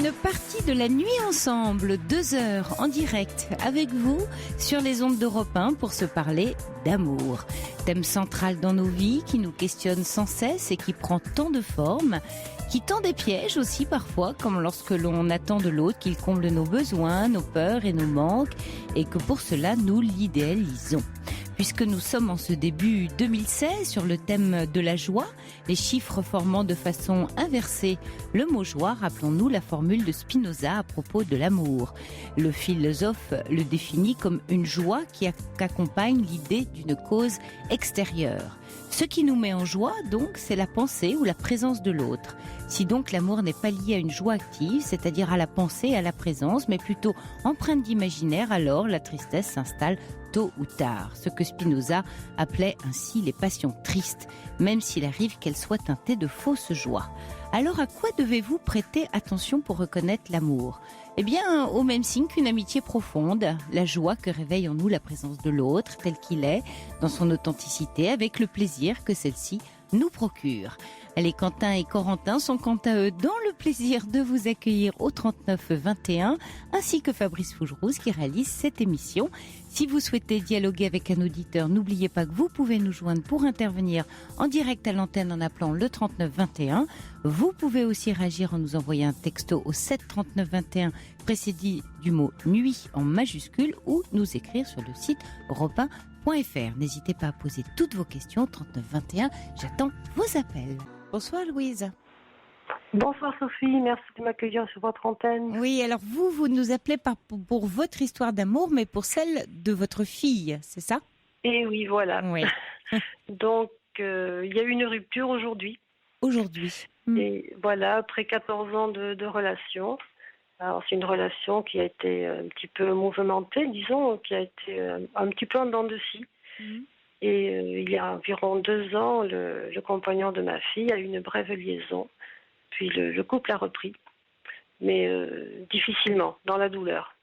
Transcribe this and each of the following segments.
Une partie de la nuit ensemble, 2 heures en direct avec vous sur les ondes d'Europe 1 pour se parler d'amour. Thème central dans nos vies qui nous questionne sans cesse et qui prend tant de formes, qui tend des pièges aussi parfois, comme lorsque l'on attend de l'autre qu'il comble nos besoins, nos peurs et nos manques, et que pour cela nous l'idéalisons. Puisque nous sommes en ce début 2016 sur le thème de la joie, les chiffres formant de façon inversée le mot joie, rappelons-nous la formule de Spinoza à propos de l'amour. Le philosophe le définit comme une joie qui accompagne l'idée d'une cause extérieure. Ce qui nous met en joie, donc, c'est la pensée ou la présence de l'autre. Si donc l'amour n'est pas lié à une joie active, c'est-à-dire à la pensée et à la présence, mais plutôt empreinte d'imaginaire, alors la tristesse s'installe tôt ou tard. Ce que Spinoza appelait ainsi les passions tristes, même s'il arrive qu'elles soient teintées de fausses joies. Alors à quoi devez-vous prêter attention pour reconnaître l'amour ? Eh bien, au même signe qu'une amitié profonde, la joie que réveille en nous la présence de l'autre, tel qu'il est, dans son authenticité, avec le plaisir que celle-ci nous procure. Les Quentin et Corentin sont quant à eux dans le plaisir de vous accueillir au 3921, ainsi que Fabrice Fougerouz qui réalise cette émission. Si vous souhaitez dialoguer avec un auditeur, n'oubliez pas que vous pouvez nous joindre pour intervenir en direct à l'antenne en appelant le 3921. Vous pouvez aussi réagir en nous envoyant un texto au 7 39 21 précédé du mot nuit en majuscule ou nous écrire sur le site europe1.fr. N'hésitez pas à poser toutes vos questions au 39 21. J'attends vos appels. Bonsoir Louise. Bonsoir Sophie, merci de m'accueillir sur votre antenne. Oui, alors vous nous appelez pas pour votre histoire d'amour, mais pour celle de votre fille, c'est ça ? Et oui, voilà. Oui. Donc, il y a eu une rupture aujourd'hui. Aujourd'hui. Et voilà, après 14 ans de relation. Alors, c'est une relation qui a été un petit peu mouvementée, disons, qui a été un petit peu en dents de scie. Et il y a environ 2 ans, le compagnon de ma fille a eu une brève liaison. Puis le couple a repris, mais difficilement, dans la douleur.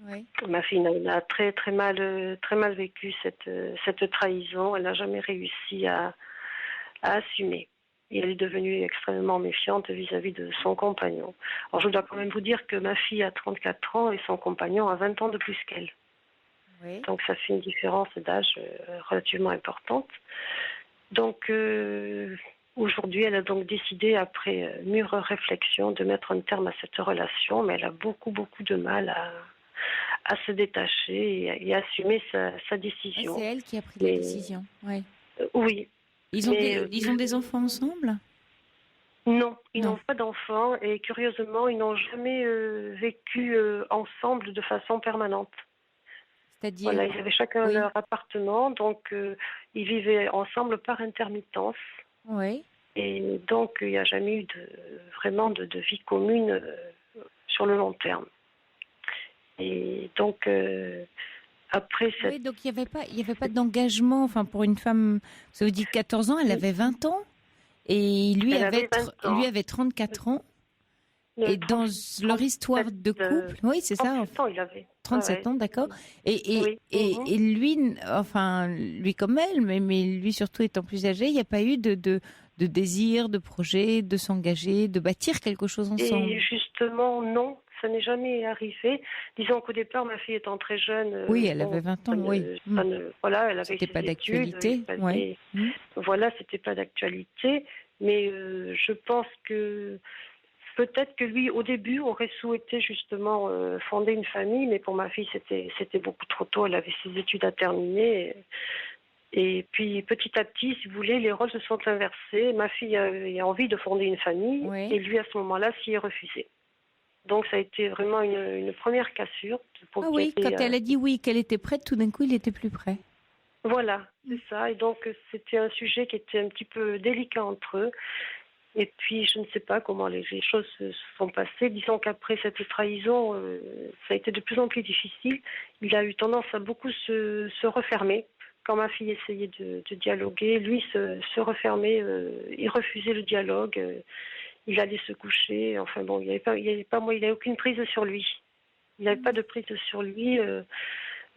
Oui. Ma fille a très mal vécu cette trahison. Elle n'a jamais réussi à assumer. Et elle est devenue extrêmement méfiante vis-à-vis de son compagnon. Alors je dois quand même vous dire que ma fille a 34 ans et son compagnon a 20 ans de plus qu'elle. Oui. Donc ça fait une différence d'âge relativement importante. Donc aujourd'hui, elle a donc décidé, après mûre réflexion, de mettre un terme à cette relation, mais elle a beaucoup de mal à se détacher et à assumer sa décision. C'est elle qui a pris la décision. Ouais. Oui. Ils ont des enfants ensemble ? Non, ils n'ont pas d'enfants et curieusement, ils n'ont jamais vécu ensemble de façon permanente. C'est-à-dire voilà, ils avaient chacun leur appartement, donc ils vivaient ensemble par intermittence. Oui. Et donc, il n'y a jamais eu vraiment de vie commune sur le long terme. Et donc, après cette... Oui, donc il n'y avait pas d'engagement, enfin pour une femme, ça veut dire 14 ans, elle avait 20 ans, et lui avait 34 ans. Et dans leur histoire de couple, oui, c'est ça. 37 ans, il avait. 37 ans, d'accord. Et lui, enfin, lui comme elle, mais lui surtout étant plus âgé, il n'y a pas eu de désir, de projet, de s'engager, de bâtir quelque chose ensemble. Et justement, non, ça n'est jamais arrivé. Disons qu'au départ, ma fille étant très jeune... oui, elle avait 20 ans, voilà, elle avait c'était pas ses d'actualité. études, voilà, c'était pas d'actualité. Mais je pense que... Peut-être que lui, au début, aurait souhaité justement fonder une famille, mais pour ma fille, c'était beaucoup trop tôt. Elle avait ses études à terminer. Et puis, petit à petit, si vous voulez, les rôles se sont inversés. Ma fille a envie de fonder une famille, et lui, à ce moment-là, s'y est refusé. Donc, ça a été vraiment une première cassure. Quand elle a dit oui, qu'elle était prête, tout d'un coup, il était plus prêt. Voilà, c'est ça. Et donc, c'était un sujet qui était un petit peu délicat entre eux. Et puis, je ne sais pas comment les choses se sont passées. Disons qu'après cette trahison, ça a été de plus en plus difficile. Il a eu tendance à beaucoup se refermer. Quand ma fille essayait de dialoguer, lui se refermait, il refusait le dialogue, il allait se coucher. Enfin bon, il n'avait aucune prise sur lui. Il n'avait pas de prise sur lui.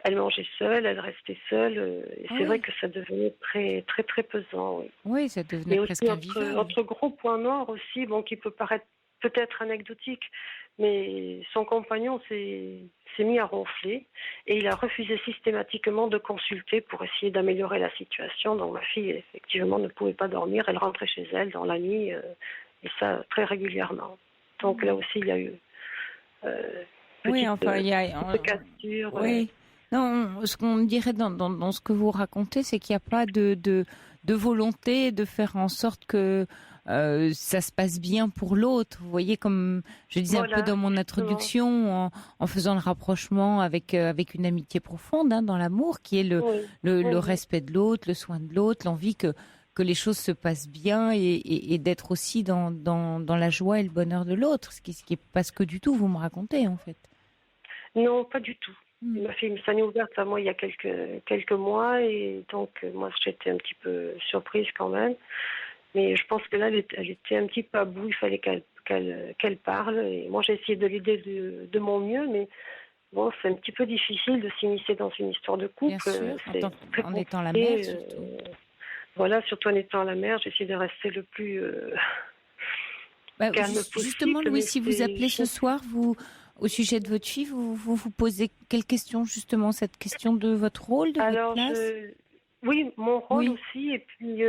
Elle mangeait seule, elle restait seule. Et c'est vrai que ça devenait très pesant. Oui, ça devenait presque invivable. Autre gros point noir aussi, qui peut paraître peut-être anecdotique, mais son compagnon s'est mis à ronfler et il a refusé systématiquement de consulter pour essayer d'améliorer la situation. Donc ma fille, effectivement, ne pouvait pas dormir. Elle rentrait chez elle dans la nuit, et ça très régulièrement. Donc là aussi, il y a eu Oui, enfin, il y a... petite cassure. Oui. Non, ce qu'on dirait dans ce que vous racontez, c'est qu'il n'y a pas de volonté de faire en sorte que ça se passe bien pour l'autre. Vous voyez, comme je disais un peu dans mon introduction, en faisant le rapprochement avec une amitié profonde, hein, dans l'amour, qui est le respect de l'autre, le soin de l'autre, l'envie que les choses se passent bien et d'être aussi dans la joie et le bonheur de l'autre, ce qui est pas ce que du tout vous me racontez, en fait. Non, pas du tout. Ma fille s'en est ouverte à moi il y a quelques mois et donc moi j'étais un petit peu surprise quand même. Mais je pense que là elle était un petit peu à bout, il fallait qu'elle parle. Et moi j'ai essayé de l'aider de mon mieux, mais bon, c'est un petit peu difficile de s'immiscer dans une histoire de couple. Bien sûr, en étant la mère surtout. Voilà, surtout en étant la mère, j'essaie de rester le plus calme possible. Justement, Louise, si vous appelez ce soir, au sujet de votre fille, vous posez quelle question, justement, cette question de votre rôle, de votre place? Oui, mon rôle aussi. Et puis,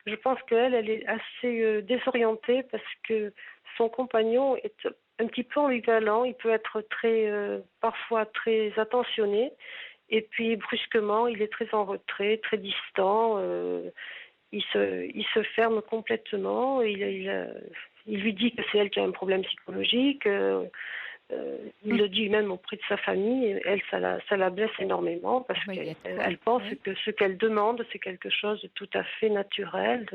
je pense qu'elle est assez désorientée parce que son compagnon est un petit peu ambivalent. Il peut être parfois très attentionné. Et puis, brusquement, il est très en retrait, très distant. Il se ferme complètement. Il lui dit que c'est elle qui a un problème psychologique. Il le dit même auprès de sa famille, et elle, ça la blesse énormément parce qu'elle pense que ce qu'elle demande, c'est quelque chose de tout à fait naturel.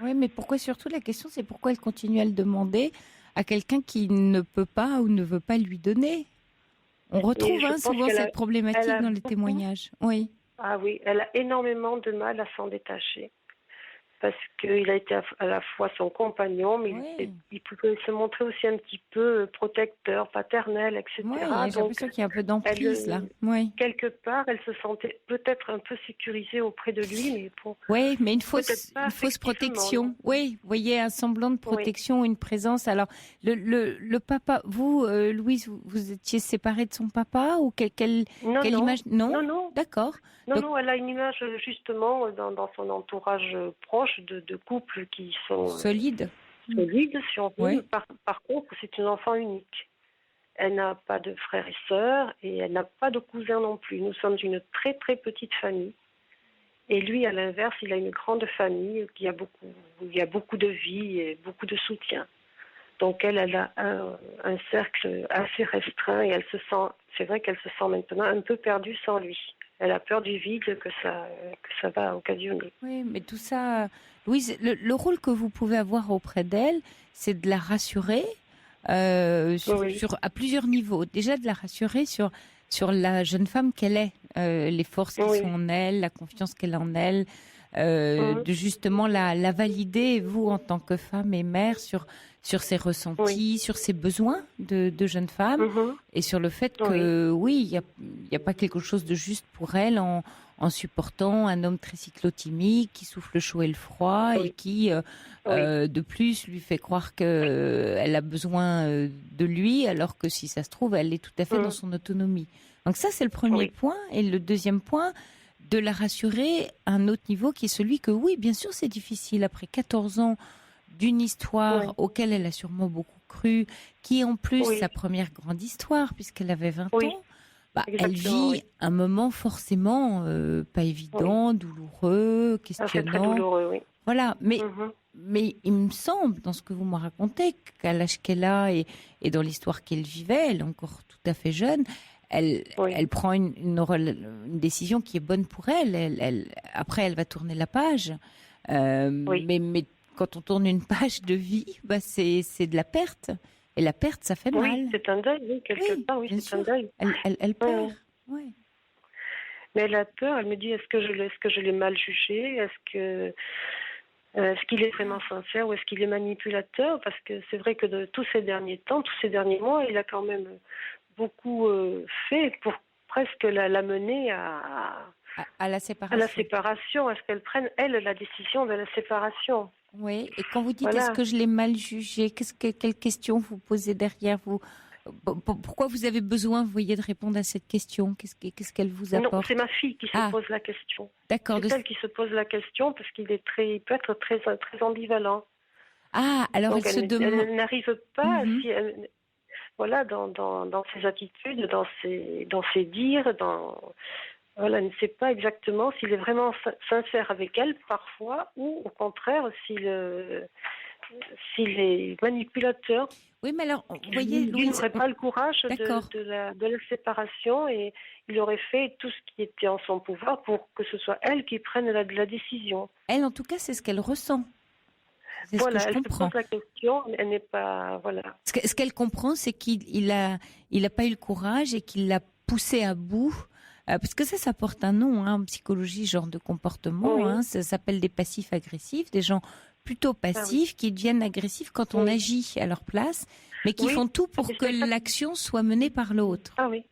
Oui, mais pourquoi surtout la question, c'est pourquoi elle continue à le demander à quelqu'un qui ne peut pas ou ne veut pas lui donner. On retrouve souvent cette problématique dans les témoignages. Oui. Ah oui, elle a énormément de mal à s'en détacher. Parce qu'il a été à la fois son compagnon, mais il pouvait se montrer aussi un petit peu protecteur, paternel, etc. Oui, j'ai l'impression qu'il y a un peu d'emprise là. Oui. Quelque part, elle se sentait peut-être un peu sécurisée auprès de lui, mais bon. Oui, mais une fausse protection. Non. Oui, vous voyez, un semblant de protection, une présence. Alors, le papa, vous, Louise, vous étiez séparée de son papa ou quelle image? Non. D'accord. Non, elle a une image justement dans son entourage proche de couples qui sont solides, si on veut. Oui. Par contre, c'est une enfant unique. Elle n'a pas de frères et sœurs et elle n'a pas de cousins non plus. Nous sommes une très très petite famille. Et lui, à l'inverse, il a une grande famille où il y a beaucoup de vie et beaucoup de soutien. Donc elle a un cercle assez restreint et c'est vrai qu'elle se sent maintenant un peu perdue sans lui. Elle a peur du vide que ça va occasionner. Oui, mais tout ça, Louise, le rôle que vous pouvez avoir auprès d'elle, c'est de la rassurer à plusieurs niveaux. Déjà de la rassurer sur la jeune femme qu'elle est, les forces qui sont en elle, la confiance qu'elle a en elle, de justement la valider, vous, en tant que femme et mère, sur ses ressentis, sur ses besoins de jeune femme, et sur le fait que, il y a pas quelque chose de juste pour elle en supportant un homme très cyclotimique qui souffle le chaud et le froid et qui, de plus, lui fait croire qu'elle a besoin de lui, alors que si ça se trouve, elle est tout à fait dans son autonomie. Donc ça, c'est le premier point. Et le deuxième point, de la rassurer à un autre niveau qui est celui que, oui, bien sûr, c'est difficile. Après 14 ans d'une histoire auquel elle a sûrement beaucoup cru, qui est en plus sa première grande histoire, puisqu'elle avait 20 ans, elle vit un moment forcément pas évident, douloureux, questionnant. C'est très douloureux, oui. Voilà, mais il me semble, dans ce que vous me racontez, qu'à l'âge qu'elle a et dans l'histoire qu'elle vivait, elle est encore tout à fait jeune, elle prend une décision qui est bonne pour elle. Après, elle va tourner la page. Mais quand on tourne une page de vie, c'est de la perte. Et la perte, ça fait mal. Oui, c'est un deuil, quelque part, c'est un deuil. Elle perd. Oui. Mais elle a peur, elle me dit, est-ce que je l'ai mal jugé? Est-ce qu'il est vraiment sincère ou est-ce qu'il est manipulateur? Parce que c'est vrai que de tous ces derniers mois, il a quand même beaucoup fait pour presque la mener à la séparation. À la séparation, à ce qu'elle prenne, elle, la décision de la séparation. Oui, et quand vous dites Voilà. est-ce que je l'ai mal jugé, quelle question vous posez derrière vous? Pourquoi vous avez besoin, vous voyez, de répondre à cette question? Qu'est-ce qu'elle vous Non, apporte? c'est ma fille qui se Ah, pose la question. d'accord. C'est elle qui se pose la question parce qu'il peut être très ambivalent. Ah, alors Donc elle se demande. elle n'arrive pas, si elle, voilà, dans ses attitudes, dans ses dires, voilà, elle ne sait pas exactement s'il est vraiment sincère avec elle parfois ou au contraire s'il est manipulateur. Oui, mais alors, vous voyez, Lui Louise, n'aurait pas le courage d'accord. de la séparation et il aurait fait tout ce qui était en son pouvoir pour que ce soit elle qui prenne la décision. Elle, en tout cas, c'est ce qu'elle ressent. C'est ce que Voilà, je elle se comprends. pose la question, elle n'est pas, voilà. Ce qu'elle comprend, c'est qu'il a pas eu le courage et qu'il l'a poussé à bout. Parce que ça porte un nom, hein, en psychologie, genre de comportement. Oui. Hein, ça s'appelle des passifs agressifs, des gens plutôt passifs qui deviennent agressifs quand on agit à leur place, mais qui font tout pour que l'action soit menée par l'autre. Ah oui.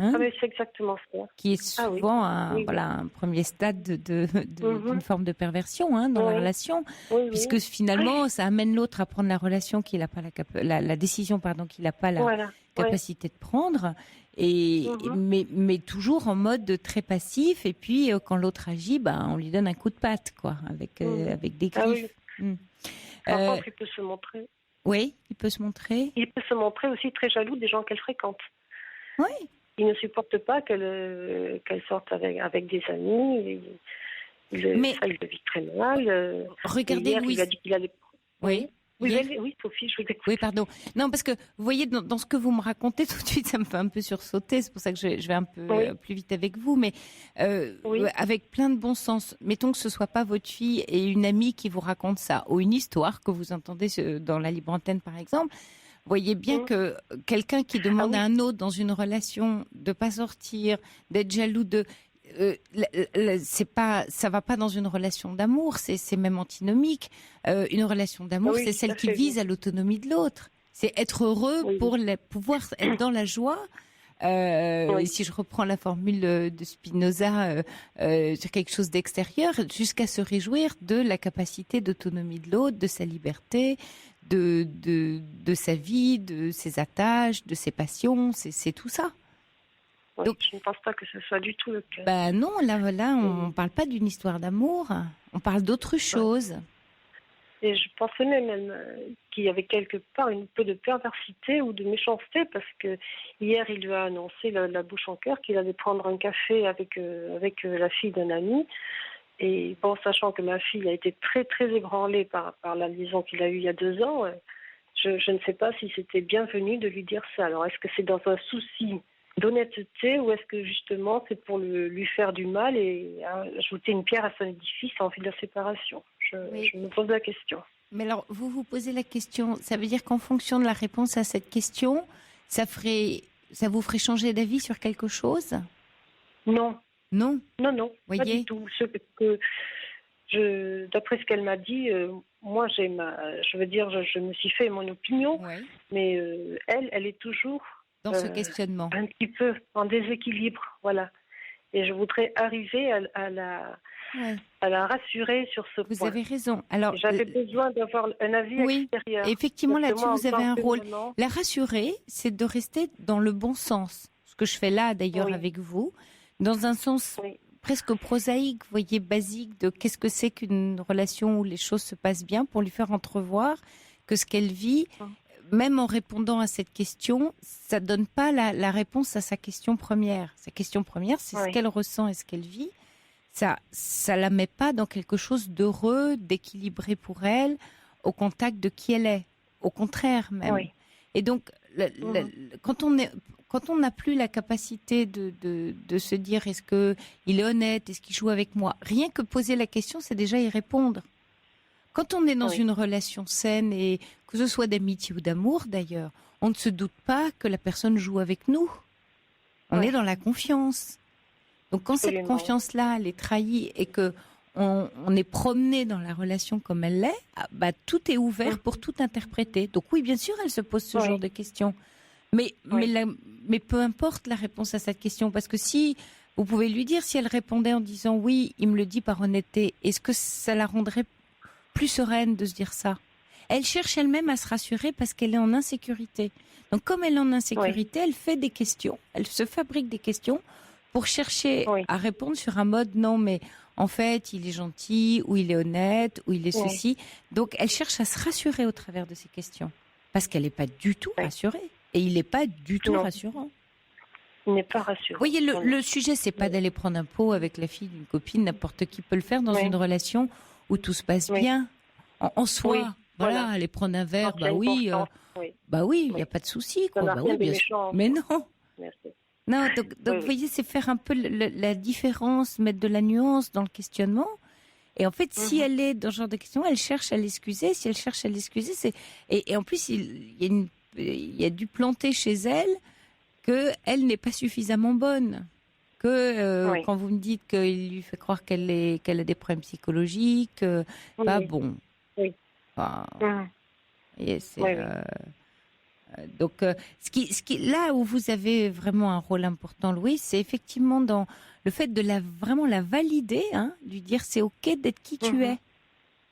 Hein, ah oui, c'est exactement ça. qui est souvent un premier stade d'une forme de perversion, hein, dans la relation, puisque finalement ça amène l'autre à prendre la relation qu'il n'a pas la décision qu'il n'a pas la capacité de prendre, et mais toujours en mode très passif, et puis quand l'autre agit, on lui donne un coup de patte, quoi, avec des griffes. Par contre, il peut se montrer. Oui, il peut se montrer. Il peut se montrer aussi très jaloux des gens qu'elle fréquente. Oui. Il ne supporte pas qu'elle sorte avec des amis. Mais ça, il le vit très mal. Regardez, hier, Louise. il a dit qu'il allait. Oui. Oui, Sophie, je vous écoute. Oui, pardon. Non, parce que vous voyez, dans ce que vous me racontez, tout de suite, ça me fait un peu sursauter. C'est pour ça que je vais un peu plus vite avec vous, mais avec plein de bon sens. Mettons que ce soit pas votre fille et une amie qui vous raconte ça, ou une histoire que vous entendez dans la libre antenne, par exemple. Voyez bien que quelqu'un qui demande à un autre dans une relation de pas sortir, d'être jaloux ça va pas dans une relation d'amour, c'est même antinomique. Une relation d'amour, c'est celle qui vise à l'autonomie de l'autre. C'est être heureux pour pouvoir être dans la joie. Si je reprends la formule de Spinoza sur quelque chose d'extérieur, jusqu'à se réjouir de la capacité d'autonomie de l'autre, de sa liberté, de sa vie, de ses attaches, de ses passions, c'est tout ça. Oui, donc, je ne pense pas que ce soit du tout le cas. Non, là, on ne parle pas d'une histoire d'amour, on parle d'autre chose. Et je pensais même qu'il y avait quelque part un peu de perversité ou de méchanceté, parce que hier, il lui a annoncé la bouche en cœur qu'il allait prendre un café avec la fille d'un ami. Et bon, sachant que ma fille a été très, très ébranlée par la liaison qu'il a eue il y a 2 ans, je ne sais pas si c'était bienvenu de lui dire ça. Alors, est-ce que c'est dans un souci d'honnêteté ou est-ce que justement c'est pour lui faire du mal et ajouter une pierre à son édifice en vue de la séparation? Je me pose la question. Mais alors, vous posez la question, ça veut dire qu'en fonction de la réponse à cette question, ça vous ferait changer d'avis sur quelque chose? Non. Non, pas du tout. D'après ce qu'elle m'a dit, moi je me suis fait mon opinion, mais elle est toujours dans ce questionnement, un petit peu en déséquilibre, voilà. Et je voudrais arriver à la rassurer sur ce point. Vous avez raison. Alors, j'avais besoin d'avoir un avis extérieur. Effectivement, là-dessus, vous avez un rôle. La rassurer, c'est de rester dans le bon sens. Ce que je fais là, d'ailleurs, avec vous, dans un sens presque prosaïque, vous voyez, basique, de qu'est-ce que c'est qu'une relation où les choses se passent bien, pour lui faire entrevoir que ce qu'elle vit, même en répondant à cette question, ça donne pas la réponse à sa question première. Sa question première, c'est ce qu'elle ressent et ce qu'elle vit. Ça la met pas dans quelque chose d'heureux, d'équilibré pour elle, au contact de qui elle est. Au contraire, même. Et donc, quand on n'a plus la capacité de se dire est-ce qu'il est honnête, est-ce qu'il joue avec moi, rien que poser la question, c'est déjà y répondre. Quand on est dans une relation saine, et que ce soit d'amitié ou d'amour d'ailleurs, on ne se doute pas que la personne joue avec nous. On est dans la confiance. Donc quand cette confiance-là, elle est trahie et que on est promené dans la relation comme elle l'est, tout est ouvert pour tout interpréter. Donc oui, bien sûr, elle se pose ce genre de questions. Mais peu importe la réponse à cette question, parce que si vous pouvez lui dire, si elle répondait en disant oui, il me le dit par honnêteté, est-ce que ça la rendrait plus sereine de se dire ça. Elle cherche elle-même à se rassurer parce qu'elle est en insécurité. Donc, comme elle est en insécurité, elle fait des questions. Elle se fabrique des questions pour chercher à répondre sur un mode non, mais en fait, il est gentil, ou il est honnête, ou il est ceci. Donc, elle cherche à se rassurer au travers de ces questions. Parce qu'elle n'est pas du tout rassurée. Et il n'est pas du tout rassurant. Il n'est pas rassurant. Vous voyez, le sujet, c'est pas d'aller prendre un pot avec la fille d'une copine. N'importe qui peut le faire dans une relation où tout se passe bien. En soi. Oui. Voilà, aller prendre un verre, bah oui, il n'y a pas de souci, quoi. Bah oui, bien sûr. Mais non. Merci. Non, donc vous voyez, c'est faire un peu la différence, mettre de la nuance dans le questionnement. Et en fait, si elle est dans ce genre de questions, elle cherche à l'excuser. Si elle cherche à l'excuser, c'est et en plus, il y a du planter chez elle qu'elle n'est pas suffisamment bonne. Quand vous me dites qu'il lui fait croire qu'elle a des problèmes psychologiques, pas bon. Oui. Enfin, et c'est, donc, ce qui, là où vous avez vraiment un rôle important, Louis, c'est effectivement dans le fait de vraiment la valider, lui dire c'est ok d'être qui tu es.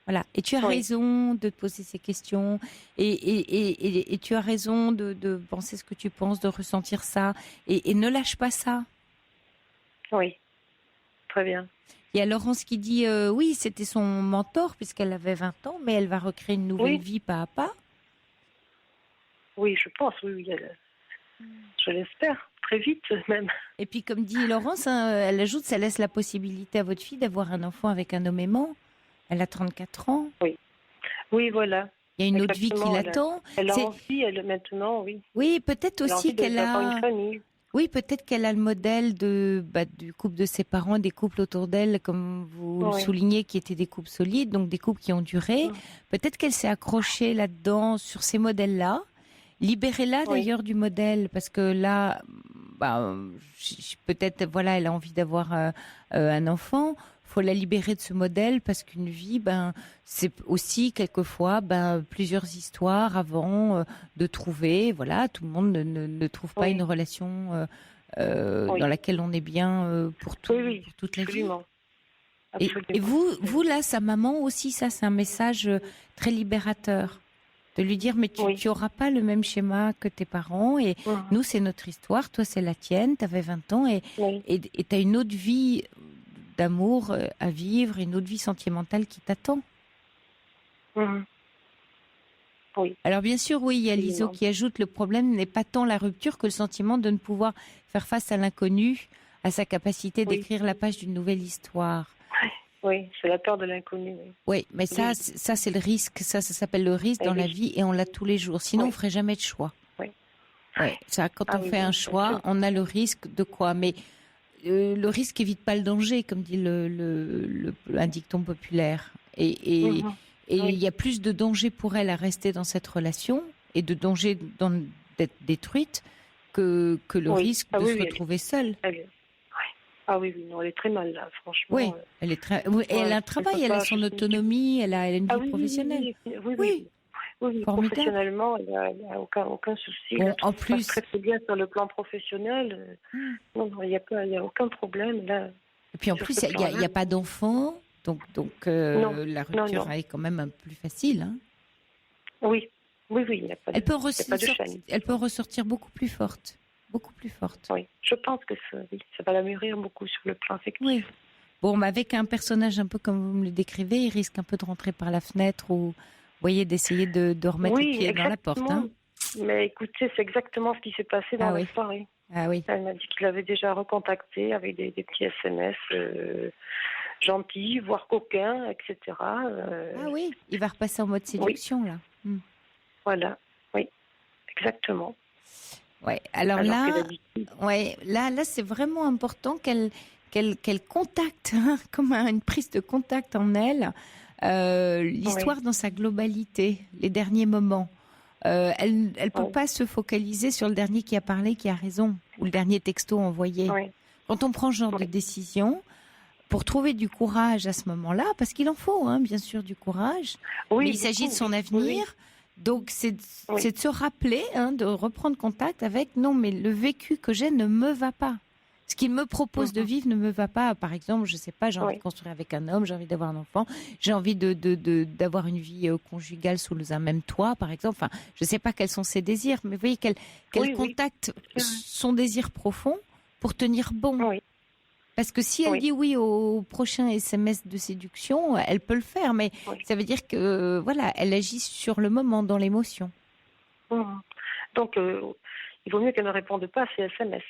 Voilà. Et tu as raison de te poser ces questions, et tu as raison de penser ce que tu penses, de ressentir ça, et ne lâche pas ça. Oui, très bien. Il y a Laurence qui dit oui, c'était son mentor puisqu'elle avait 20 ans, mais elle va recréer une nouvelle vie pas à pas. Oui, je pense, oui. Je l'espère, très vite même. Et puis comme dit Laurence, elle ajoute, ça laisse la possibilité à votre fille d'avoir un enfant avec un homme aimant. Elle a 34 ans. Oui, voilà. Il y a une autre vie qui l'attend. Elle a envie, maintenant, oui. Oui, peut-être aussi qu'elle a... une famille. Oui, peut-être qu'elle a le modèle du couple de ses parents, des couples autour d'elle, comme vous le soulignez, qui étaient des couples solides, donc des couples qui ont duré. Peut-être qu'elle s'est accrochée là-dedans, sur ces modèles-là. Libérez-la d'ailleurs du modèle, parce que là, peut-être, elle a envie d'avoir un enfant. Faut la libérer de ce modèle, parce qu'une vie, c'est aussi quelquefois plusieurs histoires avant de trouver. Voilà, tout le monde ne trouve pas une relation dans laquelle on est bien pour toute la vie. Et vous là, sa maman aussi, ça c'est un message très libérateur. De lui dire, mais tu n'auras pas le même schéma que tes parents, et nous, c'est notre histoire, toi, c'est la tienne, tu avais 20 ans, et tu as une autre vie d'amour à vivre, une autre vie sentimentale qui t'attend. Oui. Alors, bien sûr, il y a Liso qui ajoute, le problème n'est pas tant la rupture que le sentiment de ne pouvoir faire face à l'inconnu, à sa capacité d'écrire la page d'une nouvelle histoire. Oui, c'est la peur de l'inconnu. Oui, mais ça c'est le risque. Ça s'appelle le risque dans la vie, et on l'a tous les jours. Sinon, on ne ferait jamais de choix. Ça, quand on fait un choix, on a le risque de quoi? Mais le risque évite pas le danger, comme dit un dicton populaire. Et il y a plus de danger pour elle à rester dans cette relation, et de danger d'être détruite, que le risque de se retrouver seule. Ah oui, non, elle est très mal là, franchement. Oui, elle est très. Elle a un travail, elle a son autonomie, elle a une vie professionnelle. Oui, professionnellement, elle n'a aucun souci. Bon, en plus, très bien sur le plan professionnel. Non, il n'y a aucun problème là. Et puis en plus, il n'y a pas d'enfant, donc la rupture est quand même un peu plus facile. Oui, il n'y a pas de. Elle peut ressortir beaucoup plus forte. Beaucoup plus forte. Oui, je pense que ça va la mûrir beaucoup sur le plan affectif. Oui. Bon, mais avec un personnage un peu comme vous me le décrivez, il risque un peu de rentrer par la fenêtre, ou, vous voyez, d'essayer de remettre le pied dans la porte. Mais écoutez, c'est exactement ce qui s'est passé dans la soirée. Ah oui. Elle m'a dit qu'il avait déjà recontacté avec des petits SMS gentils, voire coquins, etc. Ah oui, il va repasser en mode séduction, là. Voilà, oui, exactement. Ouais. Alors là, c'est vraiment important qu'elle contacte, comme une prise de contact en elle, l'histoire dans sa globalité, les derniers moments. Elle peut pas se focaliser sur le dernier qui a parlé, qui a raison, ou le dernier texto envoyé. Quand on prend ce genre de décision, pour trouver du courage à ce moment-là, parce qu'il en faut, bien sûr, du courage, mais il s'agit de son avenir. Donc, c'est de se rappeler, de reprendre contact avec, non, mais le vécu que j'ai ne me va pas. Ce qu'il me propose de vivre ne me va pas. Par exemple, je sais pas, j'ai envie de construire avec un homme, j'ai envie d'avoir un enfant, j'ai envie d'avoir une vie conjugale sous un même toit, par exemple. Enfin, je sais pas quels sont ses désirs, mais vous voyez qu'elle contacte son désir profond pour tenir bon. Oui. Parce que si elle dit oui au prochain SMS de séduction, elle peut le faire, mais ça veut dire que voilà, elle agit sur le moment, dans l'émotion. Donc, il vaut mieux qu'elle ne réponde pas à ces SMS.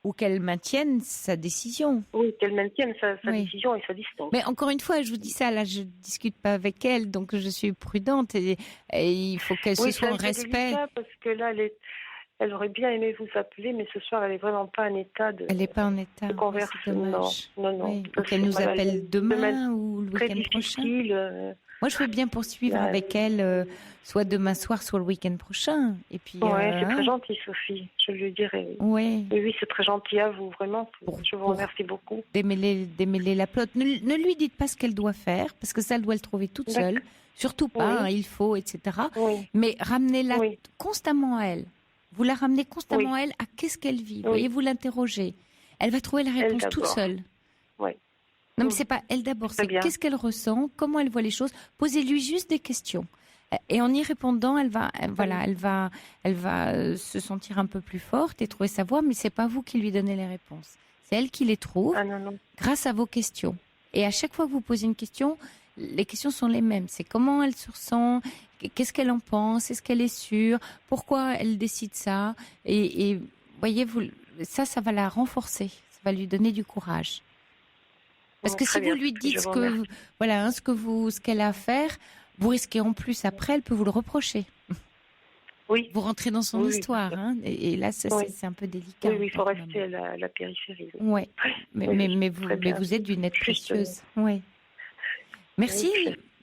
Ou qu'elle maintienne sa décision. Oui, qu'elle maintienne sa décision et sa distance. Mais encore une fois, je vous dis ça, là, je discute pas avec elle, donc je suis prudente et il faut qu'elle se soit en respect. Parce que là, elle aurait bien aimé vous appeler, mais ce soir, elle est vraiment pas en état de. Elle n'est pas en état. De converser. C'est dommage. Non. Oui. Ou qu'elle nous appelle demain ou le week-end prochain. Moi, je veux bien poursuivre avec elle, soit demain soir, soit le week-end prochain. Et puis. C'est très gentil, Sophie. Je lui dirai. Oui. Oui, c'est très gentil à vous, vraiment. Je vous remercie beaucoup. Démêler la pelote. Ne lui dites pas ce qu'elle doit faire, parce que ça, elle doit le trouver toute seule. Surtout pas, il faut, etc. Mais ramenez-la constamment à elle. Vous la ramenez constamment à elle, à qu'est-ce qu'elle vit. Voyez, vous l'interrogez. Elle va trouver la réponse toute seule. Non, mais c'est pas elle d'abord, c'est qu'est-ce qu'elle ressent, comment elle voit les choses. Posez-lui juste des questions. Et en y répondant, elle va se sentir un peu plus forte et trouver sa voie, mais c'est pas vous qui lui donnez les réponses. C'est elle qui les trouve grâce à vos questions. Et à chaque fois que vous posez une question, les questions sont les mêmes. C'est comment elle se ressent, qu'est-ce qu'elle en pense, est-ce qu'elle est sûre, pourquoi elle décide ça. Et voyez, ça va la renforcer, ça va lui donner du courage. Parce que si vous lui dites ce qu'elle a à faire, vous risquez en plus après, elle peut vous le reprocher. Oui. Vous rentrez dans son histoire, hein, et là c'est un peu délicat. Oui, il faut rester à la périphérie. Oui. Mais vous êtes d'une aide précieuse. Oui. Merci.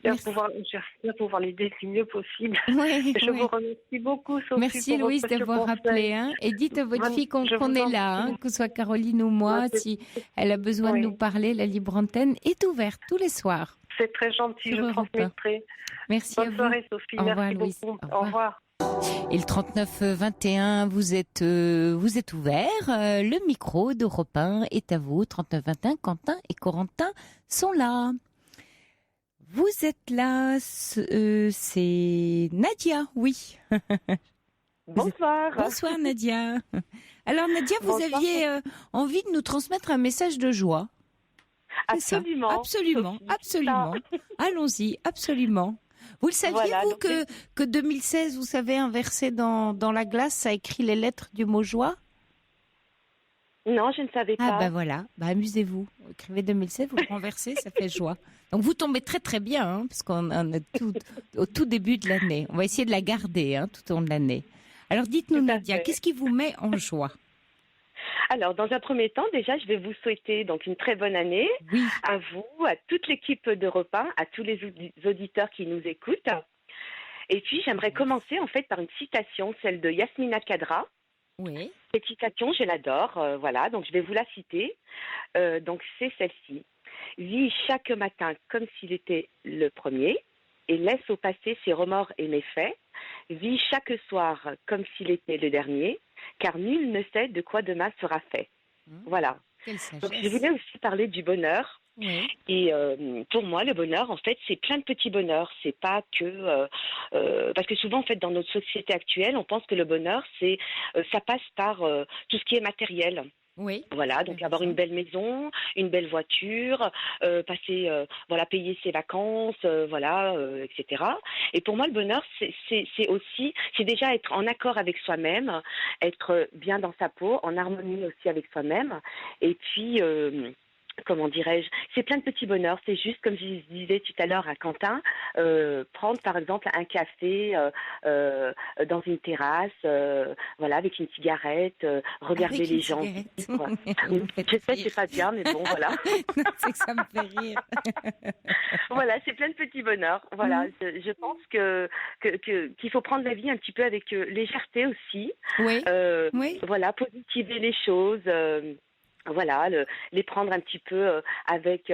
J'espère pouvoir l'aider le mieux possible. Je vous remercie beaucoup, Sophie. Merci Louise d'avoir rappelé. Et dites à votre fille qu'on est là, que ce soit Caroline ou moi, si elle a besoin de nous parler, la libre antenne est ouverte tous les soirs. C'est très gentil, je transmettrai. Merci à vous. Bonne soirée, Sophie. Au revoir, Merci Louise. beaucoup. Au revoir. Et le 39-21, vous êtes ouvert. Le micro d'Europe 1 est à vous. 39-21, Quentin et Corentin sont là. Vous êtes là, c'est Nadia, oui. Bonsoir. Bonsoir Nadia. Alors Nadia, vous aviez envie de nous transmettre un message de joie. Absolument. Absolument. Allons-y, absolument. Vous le saviez, vous, que 2016, vous savez, inversé dans la glace, ça écrit les lettres du mot joie? Non, je ne savais pas. Ah ben voilà, amusez-vous. Vous écrivez 2016, vous le renversez, ça fait joie. Donc vous tombez très très bien, hein, parce qu'on est au tout début de l'année. On va essayer de la garder tout au long de l'année. Alors dites-nous Nadia, qu'est-ce qui vous met en joie? Alors, dans un premier temps, déjà, je vais vous souhaiter donc une très bonne année à vous, à toute l'équipe d'Europe 1, à tous les auditeurs qui nous écoutent. Et puis, j'aimerais commencer en fait par une citation, celle de Yasmina Khadra. Oui. Cette citation, je l'adore. Voilà, donc je vais vous la citer. Donc, c'est celle-ci. Vis chaque matin comme s'il était le premier et laisse au passé ses remords et méfaits. Vis chaque soir comme s'il était le dernier, car nul ne sait de quoi demain sera fait. Voilà. Donc, je voulais aussi parler du bonheur. Oui. Et pour moi, le bonheur, en fait, c'est plein de petits bonheurs. C'est pas que parce que souvent, en fait, dans notre société actuelle, on pense que le bonheur, ça passe par tout ce qui est matériel. Oui. Voilà, donc avoir une belle maison, une belle voiture, payer ses vacances, etc. Et pour moi, le bonheur, c'est déjà être en accord avec soi-même, être bien dans sa peau, en harmonie aussi avec soi-même. Et puis, comment dirais-je, c'est plein de petits bonheurs. C'est juste, comme je disais tout à l'heure à Quentin, prendre par exemple un café dans une terrasse, avec une cigarette, regarder les gens. Je sais, c'est pas bien, mais bon, voilà. C'est que ça me fait rire. Voilà, c'est plein de petits bonheurs. Voilà, je pense qu'il faut prendre la vie un petit peu avec légèreté aussi. Oui. Voilà, positiver les choses. Les prendre un petit peu avec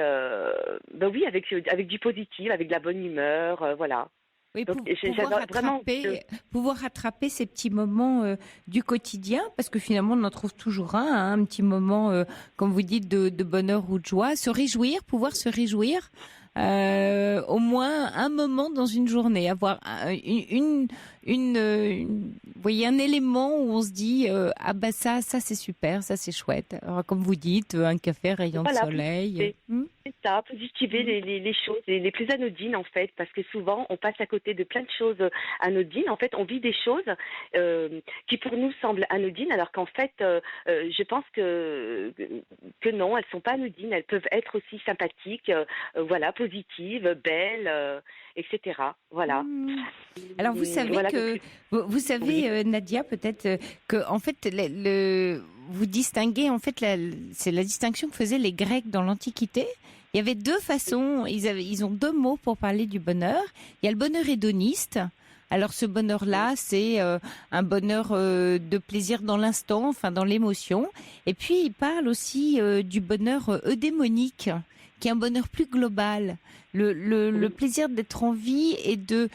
du positif, avec de la bonne humeur, voilà. Oui, Donc, pouvoir pouvoir rattraper ces petits moments du quotidien, parce que finalement on en trouve toujours un petit moment, comme vous dites, de bonheur ou de joie, pouvoir se réjouir, au moins un moment dans une journée, avoir vous voyez, un élément où on se dit ah bah ça c'est super, ça c'est chouette. Alors, comme vous dites, un café, rayon de soleil. C'est ça, positiver les choses les plus anodines en fait, parce que souvent on passe à côté de plein de choses anodines. En fait, on vit des choses qui pour nous semblent anodines, alors qu'en fait, je pense que non, elles sont pas anodines. Elles peuvent être aussi sympathiques, voilà, positives, belles, etc. Voilà. Alors vous savez Voilà, vous savez oui. Nadia, peut-être que en fait vous distinguez, en fait c'est la distinction que faisaient les Grecs dans l'Antiquité. Il y avait deux façons, ils ont deux mots pour parler du bonheur. Il y a le bonheur hédoniste. Alors ce bonheur-là, c'est un bonheur de plaisir dans l'instant, enfin dans l'émotion. Et puis ils parlent aussi du bonheur eudémonique, qui est un bonheur plus global. Le plaisir d'être en vie et d'être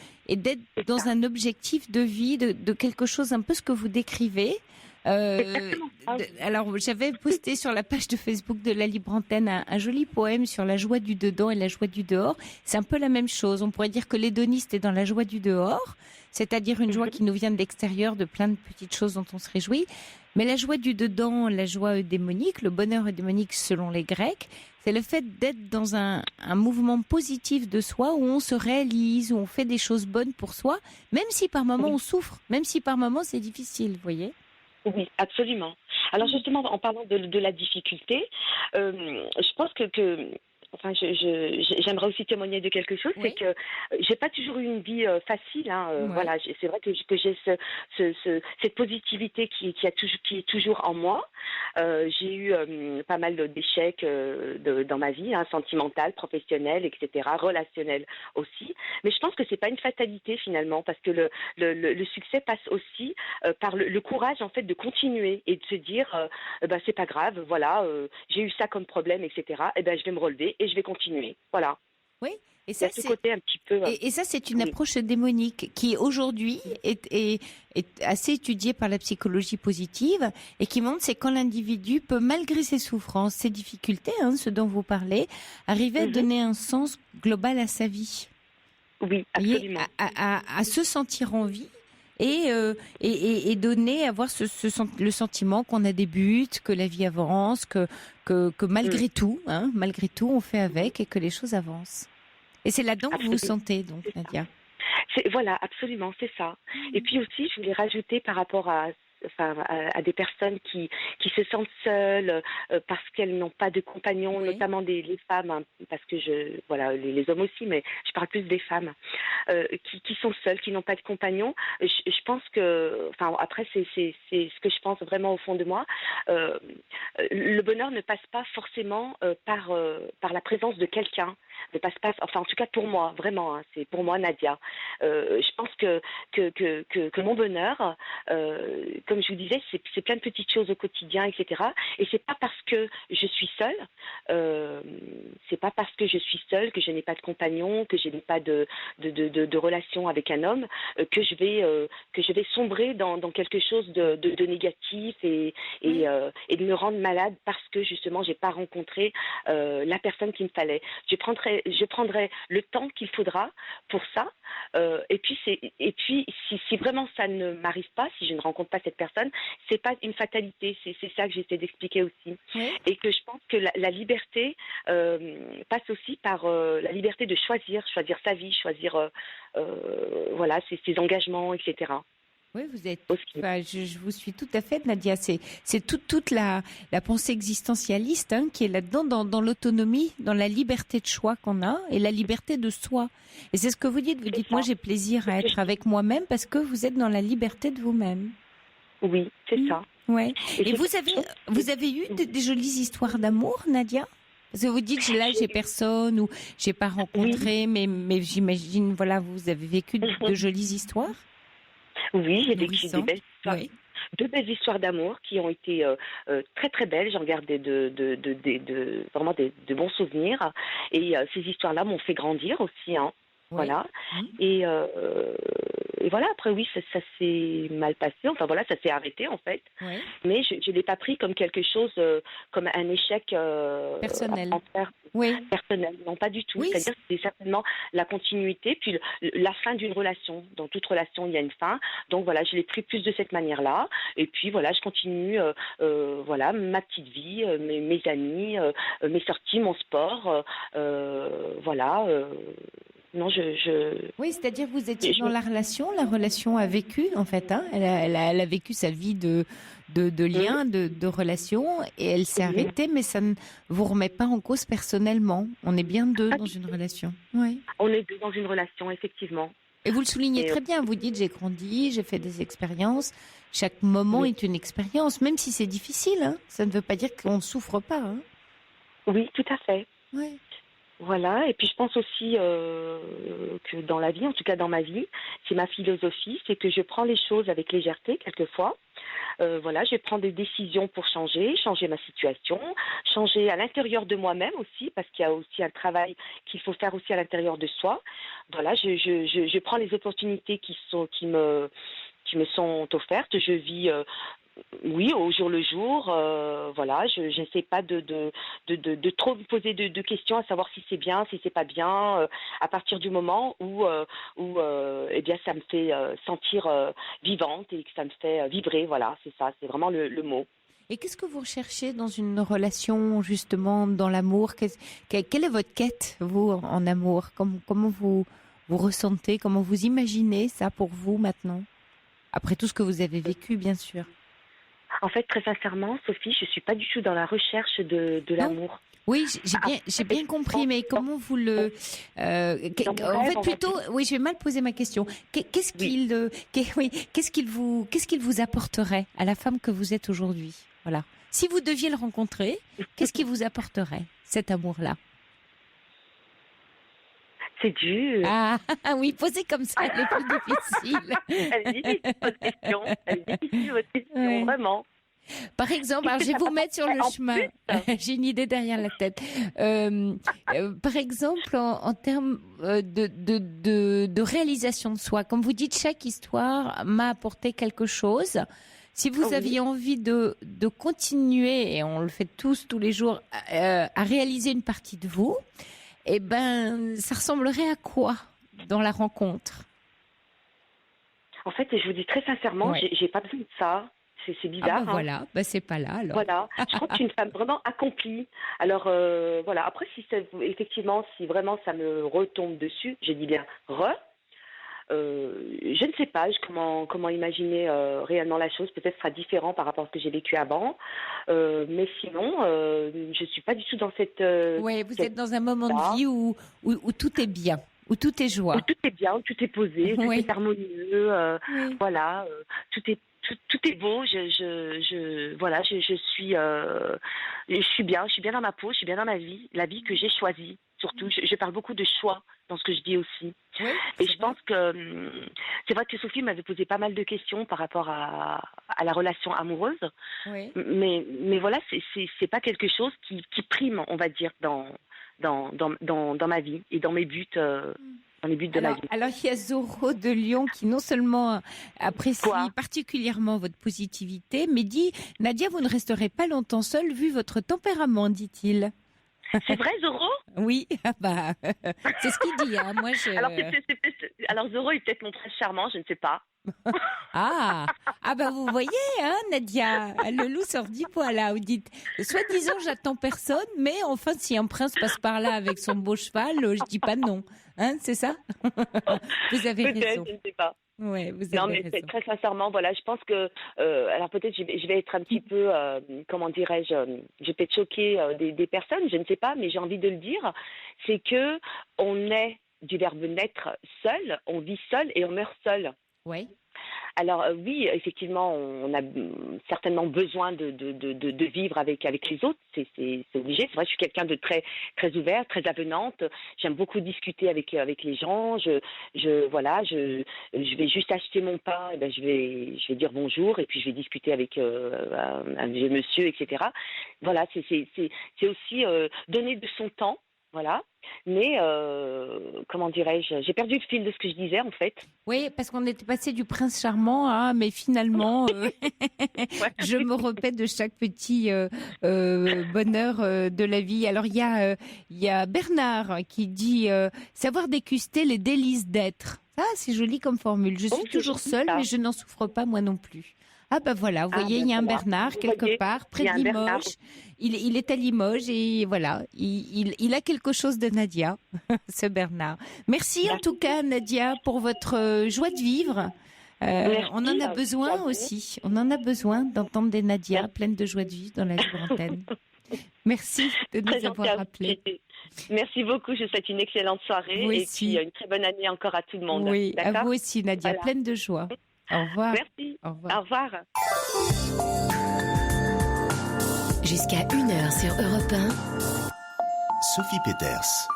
dans un objectif de vie, de quelque chose, un peu ce que vous décrivez. Alors, j'avais posté sur la page de Facebook de la Libre Antenne un joli poème sur la joie du dedans et la joie du dehors. C'est un peu la même chose. On pourrait dire que l'hédoniste est dans la joie du dehors, c'est-à-dire une joie qui nous vient de l'extérieur, de plein de petites choses dont on se réjouit. Mais la joie du dedans, la joie eudémonique, le bonheur eudémonique selon les Grecs, c'est le fait d'être dans un mouvement positif de soi où on se réalise, où on fait des choses bonnes pour soi, même si par moments on souffre, même si par moments c'est difficile, vous voyez ? Oui, absolument. Alors justement, en parlant de la difficulté, je pense que enfin, j'aimerais aussi témoigner de quelque chose, c'est que j'ai pas toujours eu une vie facile. Voilà, c'est vrai que j'ai cette positivité qui est toujours en moi. J'ai eu pas mal d'échecs dans ma vie, sentimentale, professionnelle, etc., relationnelle aussi. Mais je pense que c'est pas une fatalité finalement, parce que le succès passe aussi par le courage en fait de continuer et de se dire c'est pas grave, voilà, j'ai eu ça comme problème, etc. Et ben je vais me relever et je vais continuer. Voilà. Oui. Et ça, c'est côté un petit peu. Et ça, c'est une approche démonique qui aujourd'hui est assez étudiée par la psychologie positive et qui montre c'est quand l'individu peut, malgré ses souffrances, ses difficultés, ce dont vous parlez, arriver à donner un sens global à sa vie. Oui, absolument. À se sentir en vie. Et donner, avoir le sentiment qu'on a des buts, que la vie avance, que malgré tout, on fait avec et que les choses avancent. Et c'est là-dedans que vous vous sentez, donc, Nadia. Voilà, absolument, c'est ça. Et puis aussi, je voulais rajouter par rapport à des personnes qui se sentent seules parce qu'elles n'ont pas de compagnons, notamment les femmes, parce que les hommes aussi, mais je parle plus des femmes qui sont seules, qui n'ont pas de compagnons. Je pense que, après c'est ce que je pense vraiment au fond de moi. Le bonheur ne passe pas forcément par la présence de quelqu'un. Ne passe pas, en tout cas pour moi, vraiment, c'est pour moi Nadia. Je pense que mon bonheur, comme je vous disais, c'est plein de petites choses au quotidien, etc. Et c'est pas parce que je suis seule, que je n'ai pas de compagnon, que je n'ai pas de relation avec un homme, que je vais sombrer dans quelque chose de négatif et de me rendre malade parce que justement j'ai pas rencontré la personne qu'il me fallait. Je prendrai le temps qu'il faudra pour ça. Et puis si vraiment ça ne m'arrive pas, si je ne rencontre pas cette personne, c'est pas une fatalité. C'est ça que j'essaie d'expliquer aussi. Et que je pense que la liberté passe aussi par la liberté de choisir sa vie, choisir ses engagements, etc. Oui, vous êtes. Je vous suis tout à fait, Nadia. C'est toute la pensée existentialiste qui est là-dedans, dans l'autonomie, dans la liberté de choix qu'on a et la liberté de soi. Et c'est ce que vous dites. Vous dites, moi, j'ai plaisir à être avec moi-même parce que vous êtes dans la liberté de vous-même. Oui, c'est ça. Ouais. Et vous avez eu des jolies histoires d'amour, Nadia? Parce que vous dites, là, j'ai personne ou j'ai pas rencontré, mais j'imagine, voilà, vous avez vécu de jolies histoires. Oui, j'ai vécu des belles histoires. Oui. Deux belles histoires d'amour qui ont été très très belles. J'en garde vraiment de bons souvenirs. Et ces histoires-là m'ont fait grandir aussi. Oui. Voilà. Mmh. Et voilà, après oui, ça s'est mal passé. Enfin voilà, ça s'est arrêté en fait. Oui. Mais je ne l'ai pas pris comme quelque chose, comme un échec Personnel. Oui. personnel. Non, pas du tout. Oui. C'est-à-dire que c'est certainement la continuité, puis la fin d'une relation. Dans toute relation, il y a une fin. Donc voilà, je l'ai pris plus de cette manière-là. Et puis voilà, je continue voilà, ma petite vie, mes amis, mes sorties, mon sport. Voilà. Non, Oui, c'est-à-dire que vous étiez je dans me- la relation a vécu en fait, hein. Elle a vécu sa vie de Mhm, lien, de relation, et elle s'est mhm. arrêtée, mais ça ne vous remet pas en cause personnellement. On est bien deux Pas dans du une tout. relation. Oui. On est deux dans une relation, effectivement. Et vous le soulignez Et, très bien, vous dites j'ai grandi, j'ai fait des expériences, chaque moment oui, est une expérience, même si c'est difficile, hein. Ça ne veut pas dire qu'on ne souffre pas, hein. oui, tout à fait. Ouais. Voilà, et puis je pense aussi que dans la vie, en tout cas dans ma vie, c'est ma philosophie, c'est que je prends les choses avec légèreté quelquefois. Voilà, je vais prendre des décisions pour changer ma situation, changer à l'intérieur de moi-même aussi, parce qu'il y a aussi un travail qu'il faut faire aussi à l'intérieur de soi. Voilà, je prends les opportunités qui me sont offertes. Je vis oui, au jour le jour, voilà, je n'essaie pas de trop me poser de questions à savoir si c'est bien, si c'est pas bien, à partir du moment où eh bien ça me fait sentir vivante et que ça me fait vibrer, voilà, c'est ça, c'est vraiment le mot. Et qu'est-ce que vous recherchez dans une relation, justement, dans l'amour? Quelle est votre quête, vous, en amour? Comment vous ressentez, comment vous imaginez ça pour vous maintenant? Après tout ce que vous avez vécu, bien sûr. En fait, très sincèrement, Sophie, je suis pas du tout dans la recherche de Non? l'amour. Oui, Ah, j'ai bien compris, mais comment vous le, dans mon en rêve, fait, on va plutôt, dire, oui, je vais mal poser ma question. oui. Oui, qu'est-ce qu'il vous apporterait à la femme que vous êtes aujourd'hui? Voilà. Si vous deviez le rencontrer, qu'est-ce qui vous apporterait cet amour-là? C'est dur. Ah, oui, posez comme ça, elle est plus difficile. Elle est difficile votre question. Elle est difficile votre question, Ouais. vraiment. Par exemple, alors Qu'est-ce je vais que ça vous mettre sur le t'apporterait en chemin. plus? J'ai une idée derrière la tête. Par exemple, en termes de réalisation de soi, comme vous dites, chaque histoire m'a apporté quelque chose. Si vous Oui. aviez envie de continuer, et on le fait tous les jours, à réaliser une partie de vous, eh ben, ça ressemblerait à quoi dans la rencontre? En fait, je vous dis très sincèrement, Ouais. j'ai pas besoin de ça. C'est Ah ben bizarre, hein. voilà, ben c'est pas là alors. Voilà. Je crois que je suis une femme vraiment accomplie. Alors voilà. Après, si effectivement, si vraiment ça me retombe dessus, je dis bien je ne sais pas comment imaginer réellement la chose. Peut-être sera différent par rapport à ce que j'ai vécu avant. Mais sinon, je suis pas du tout dans Ouais, vous cette êtes dans un moment de là vie où tout est bien, où tout est où joie. tout est bien, où tout est posé, où tout Oui, est harmonieux. oui. Voilà, tout est beau. Voilà, je suis bien dans ma peau, je suis bien dans ma vie, la vie que j'ai choisie. Surtout, je parle beaucoup de choix dans ce que je dis aussi. Oui, Et c'est je vrai. pense que c'est vrai que Sophie m'avait posé pas mal de questions par rapport à la relation amoureuse, Oui. mais voilà, c'est pas quelque chose qui prime, on va dire, dans ma vie et dans mes buts, dans les buts de ma vie. Alors, il y a Zoro de Lyon qui non seulement apprécie Quoi? particulièrement votre positivité, mais dit, Nadia, vous ne resterez pas longtemps seule vu votre tempérament, dit-il. C'est vrai, Zoro? Oui, ah bah, c'est ce qu'il dit, hein. Moi, Alors, je... alors Zoro est peut-être mon prince charmant, je ne sais pas. Ah bah vous voyez, hein, Nadia, le loup sort 10 poils là. Vous dites, soi-disant, j'attends personne, mais enfin, si un prince passe par là avec son beau cheval, je dis pas non. Hein, c'est ça? Vous avez raison. Peut-être, je ne sais pas. Ouais, vous Non, avez mais raison. très sincèrement, voilà, je pense que, alors peut-être je vais être un petit peu, comment dirais-je, je vais peut-être choquer des personnes, je ne sais pas, mais j'ai envie de le dire, c'est que on est du verbe naître seul, on vit seul et on meurt seul. Oui. Alors oui, effectivement, on a certainement besoin de vivre avec les autres, c'est obligé. C'est vrai, je suis quelqu'un de très ouvert, très avenante. J'aime beaucoup discuter avec les gens. Voilà, je vais juste acheter mon pain, et ben je vais dire bonjour et puis je vais discuter avec un vieux monsieur, etc. Voilà, c'est aussi donner de son temps. Voilà. Mais, comment dirais-je, j'ai perdu le fil de ce que je disais, en fait. Oui, parce qu'on était passé du prince charmant à, mais finalement, Ouais. je me repète de chaque petit bonheur de la vie. Alors, il y a Bernard qui dit savoir déguster les délices d'être. Ah, c'est joli comme formule. Je suis Oh, c'est toujours joli, seule, ça. mais je n'en souffre pas moi non plus. Ah ben voilà, vous Ah, voyez, ben il y a un voilà. Bernard Vous quelque voyez, part, près il y a de un Bernard. Limoges. Il est à Limoges et voilà, il a quelque chose de Nadia, ce Bernard. Merci en tout cas Nadia pour votre joie de vivre. Merci, On en a à besoin vous. aussi. On en a besoin d'entendre des Nadia Merci. pleines de joie de vivre dans la libre antenne. Merci de Très nous gentil avoir à vous. rappelés. Merci beaucoup. Je vous souhaite une excellente soirée Vous et aussi. puis une très bonne année encore à tout le monde. Oui, à D'accord? vous aussi Nadia, Voilà. pleine de joie. Au revoir. Merci. Au revoir. Au revoir. Jusqu'à 1h sur Europe 1. Sophie Peters.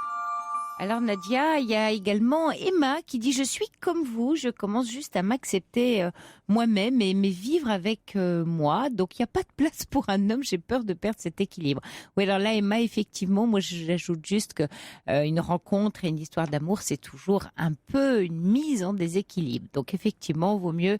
Alors Nadia, il y a également Emma qui dit « Je suis comme vous, je commence juste à m'accepter moi-même et mais vivre avec moi. Donc il n'y a pas de place pour un homme, j'ai peur de perdre cet équilibre. » Oui, alors là Emma, effectivement, moi j'ajoute juste que une rencontre et une histoire d'amour, c'est toujours un peu une mise en déséquilibre. Donc effectivement, il vaut mieux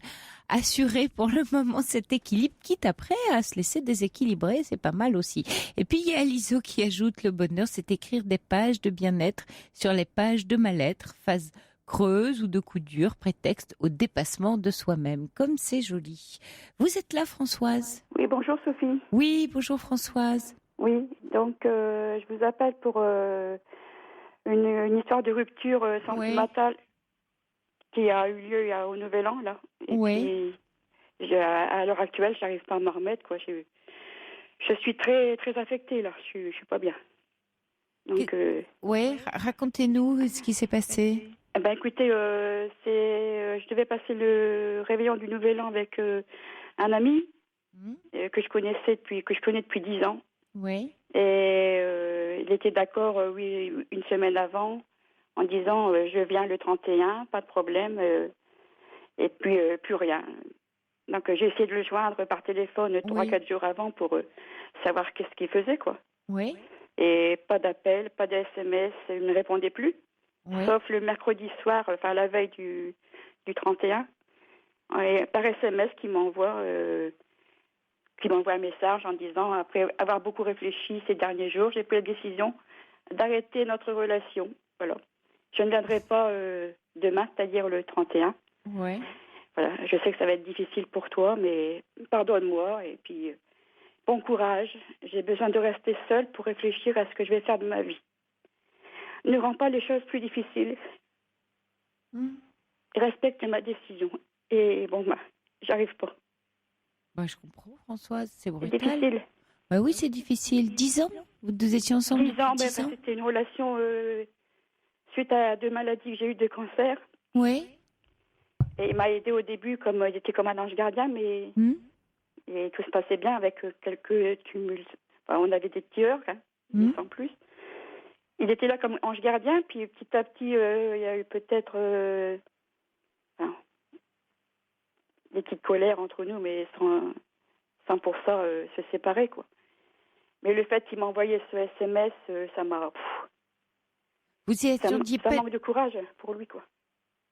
assurer pour le moment cet équilibre, quitte après à se laisser déséquilibrer, c'est pas mal aussi. Et puis il y a Aliso qui ajoute le bonheur, c'est écrire des pages de bien-être sur les pages de mal-être, phase creuse ou de coup dur, prétexte au dépassement de soi-même. Comme c'est joli. Vous êtes là, Françoise? Oui, bonjour Sophie. Oui, bonjour Françoise. Oui, donc je vous appelle pour une histoire de rupture sentimentale qui a eu lieu au Nouvel An, là. Et Oui. puis, à l'heure actuelle, je n'arrive pas à m'en remettre, quoi. Je suis très, très affectée, là. Je suis pas bien. Donc, Oui, racontez-nous ce qui s'est passé. eh ben, écoutez, je devais passer le réveillon du Nouvel An avec un ami que je connais depuis 10 ans. Oui. Et il était d'accord, oui, une semaine avant, en disant je viens le 31, pas de problème, et puis plus rien. Donc j'ai essayé de le joindre par téléphone 3-4 jours avant pour savoir qu'est-ce qu'il faisait, quoi. Oui. Et pas d'appel, pas de SMS, il ne répondait plus, sauf le mercredi soir, enfin la veille du 31, et par SMS qui m'envoie un message en disant, après avoir beaucoup réfléchi ces derniers jours, j'ai pris la décision d'arrêter notre relation. Voilà. Je ne viendrai pas demain, c'est-à-dire le 31. Oui. Voilà. Je sais que ça va être difficile pour toi, mais pardonne-moi et puis bon courage. J'ai besoin de rester seule pour réfléchir à ce que je vais faire de ma vie. Ne rends pas les choses plus difficiles. Respecte ma décision. Et bon, j'arrive pas. Bah, je comprends, Françoise, c'est C'est brutal. difficile. Bah oui, c'est difficile. 10 ans? Vous étiez ensemble 10 ans, depuis 10 ans? c'était une relation suite à 2 maladies que j'ai eues de cancer. Oui. Et il m'a aidé au début, comme il était comme un ange gardien, mais et tout se passait bien avec quelques tumultes. Enfin, on avait des petits heurts, mais sans plus. Il était là comme ange gardien, puis petit à petit, il y a eu peut-être des petites colères entre nous, mais sans pour ça se séparer, quoi. Mais le fait qu'il m'envoyait ce SMS, ça m'a... Vous y êtes dit ça manque de courage pour lui, quoi.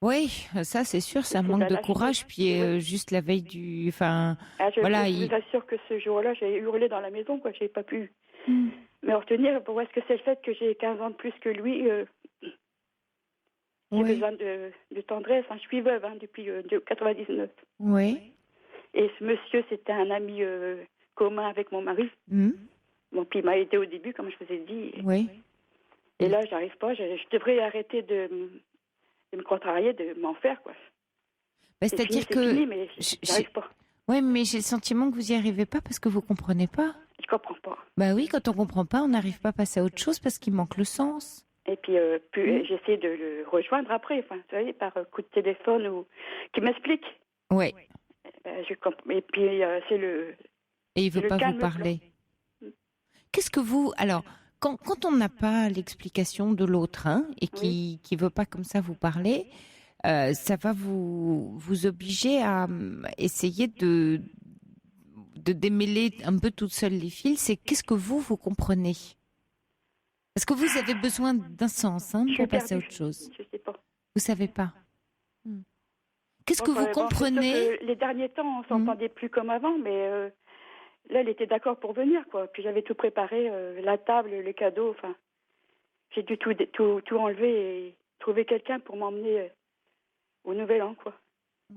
Oui, ça c'est sûr, ça C'est manque la de lâcheté. courage. Puis juste la veille du... Enfin, voilà, je vous assure que ce jour-là, j'ai hurlé dans la maison, quoi. J'ai pas pu me retenir. Pour est-ce que c'est le fait que j'ai 15 ans de plus que lui j'ai besoin de tendresse. Je suis veuve depuis 99. Oui. Et ce monsieur, c'était un ami commun avec mon mari. Bon, puis il m'a aidé au début, comme je vous ai dit. Oui. Et là, j'arrive pas. Je devrais arrêter de me contrarier, de m'en faire, quoi. Bah, c'est-à-dire que... fini, mais j'arrive pas. Oui, mais j'ai le sentiment que vous n'y arrivez pas parce que vous comprenez pas. Je comprends pas. Bah oui, quand on comprend pas, on n'arrive pas à passer à autre chose parce qu'il manque le sens. Et puis, j'essaie de le rejoindre après, enfin, vous voyez, par coup de téléphone ou qui m'explique. Oui. Et puis, c'est le... Et il veut pas vous parler. Qu'est-ce que vous... Alors, quand on n'a pas l'explication de l'autre, et qui veut pas comme ça vous parler, ça va vous obliger à essayer de démêler un peu toute seule les fils. C'est qu'est-ce que vous comprenez? Parce que vous avez besoin d'un sens pour passer à autre chose. Je sais pas. Vous savez pas. Qu'est-ce que vous C'est comprenez? sûr que les derniers temps, on s'entendait plus comme avant, mais là, elle était d'accord pour venir, quoi. Puis j'avais tout préparé, la table, les cadeaux, enfin. J'ai dû tout enlever et trouver quelqu'un pour m'emmener au Nouvel An, quoi.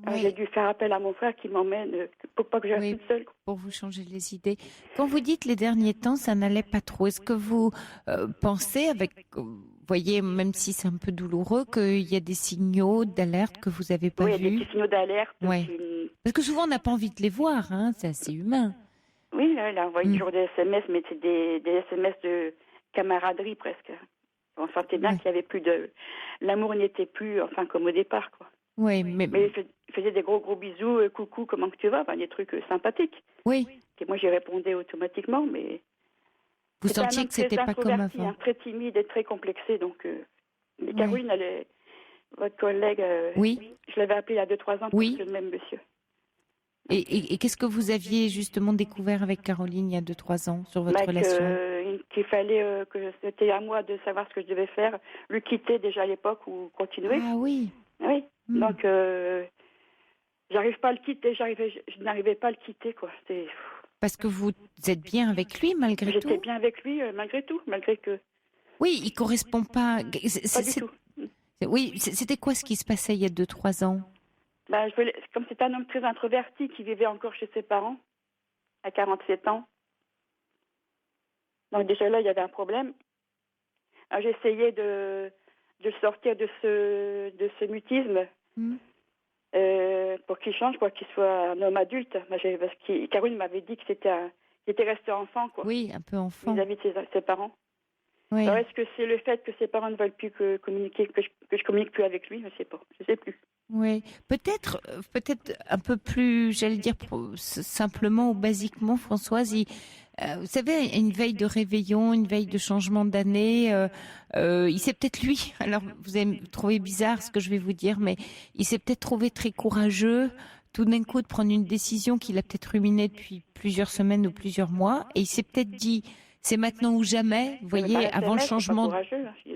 Alors, j'ai dû faire appel à mon frère qui m'emmène pour pas que je reste toute seule, quoi. Pour vous changer les idées. Quand vous dites les derniers temps, ça n'allait pas trop, est-ce que vous pensez voyez, même si c'est un peu douloureux, qu'il y a des signaux d'alerte que vous n'avez pas vus? Oui, il y a des petits signaux d'alerte. Parce que souvent, on n'a pas envie de les voir, c'est assez humain. Oui, là, il a envoyé toujours des SMS, mais c'est des SMS de camaraderie presque. On sentait bien qu'il y avait plus de... L'amour n'était plus, enfin, comme au départ, quoi. Oui, mais il faisait des gros bisous, coucou, comment que tu vas, enfin, des trucs sympathiques. Oui. Et moi, j'y répondais automatiquement, mais... Vous sentiez que c'était pas comme avant. Très timide et très complexé, donc... Mais Caroline, votre collègue, je l'avais appelée il y a 2-3 ans pour le même monsieur. Et qu'est-ce que vous aviez justement découvert avec Caroline il y a 2-3 ans sur votre relation? Qu'il fallait que c'était à moi de savoir ce que je devais faire, le quitter déjà à l'époque ou continuer. Ah oui. Oui. Donc j'arrive pas à le quitter, je n'arrivais pas à le quitter, quoi. Parce que vous êtes bien avec lui malgré tout. J'étais bien avec lui malgré tout, malgré que. Oui, il correspond pas. Pas du tout. Oui, c'était quoi ce qui se passait il y a 2-3 ans? Comme c'est un homme très introverti qui vivait encore chez ses parents à 47 ans. Donc déjà là, il y avait un problème. Alors, j'essayais de le sortir de ce mutisme pour qu'il change, quoi, qu'il soit un homme adulte. Parce que Caroline m'avait dit qu'il était resté enfant, quoi. Oui, un peu enfant. Vis-à-vis de ses parents. Oui. Alors est-ce que c'est le fait que ses parents ne veulent plus communiquer, que je communique plus avec lui? Je sais pas, je sais plus. Oui, peut-être un peu plus, j'allais dire simplement ou basiquement, Françoise. Vous savez, une veille de réveillon, une veille de changement d'année, il s'est peut-être lui. Alors, vous allez trouver bizarre ce que je vais vous dire, mais il s'est peut-être trouvé très courageux, tout d'un coup, de prendre une décision qu'il a peut-être ruminée depuis plusieurs semaines ou plusieurs mois, et il s'est peut-être dit, c'est maintenant ou jamais. Vous voyez, avant le changement.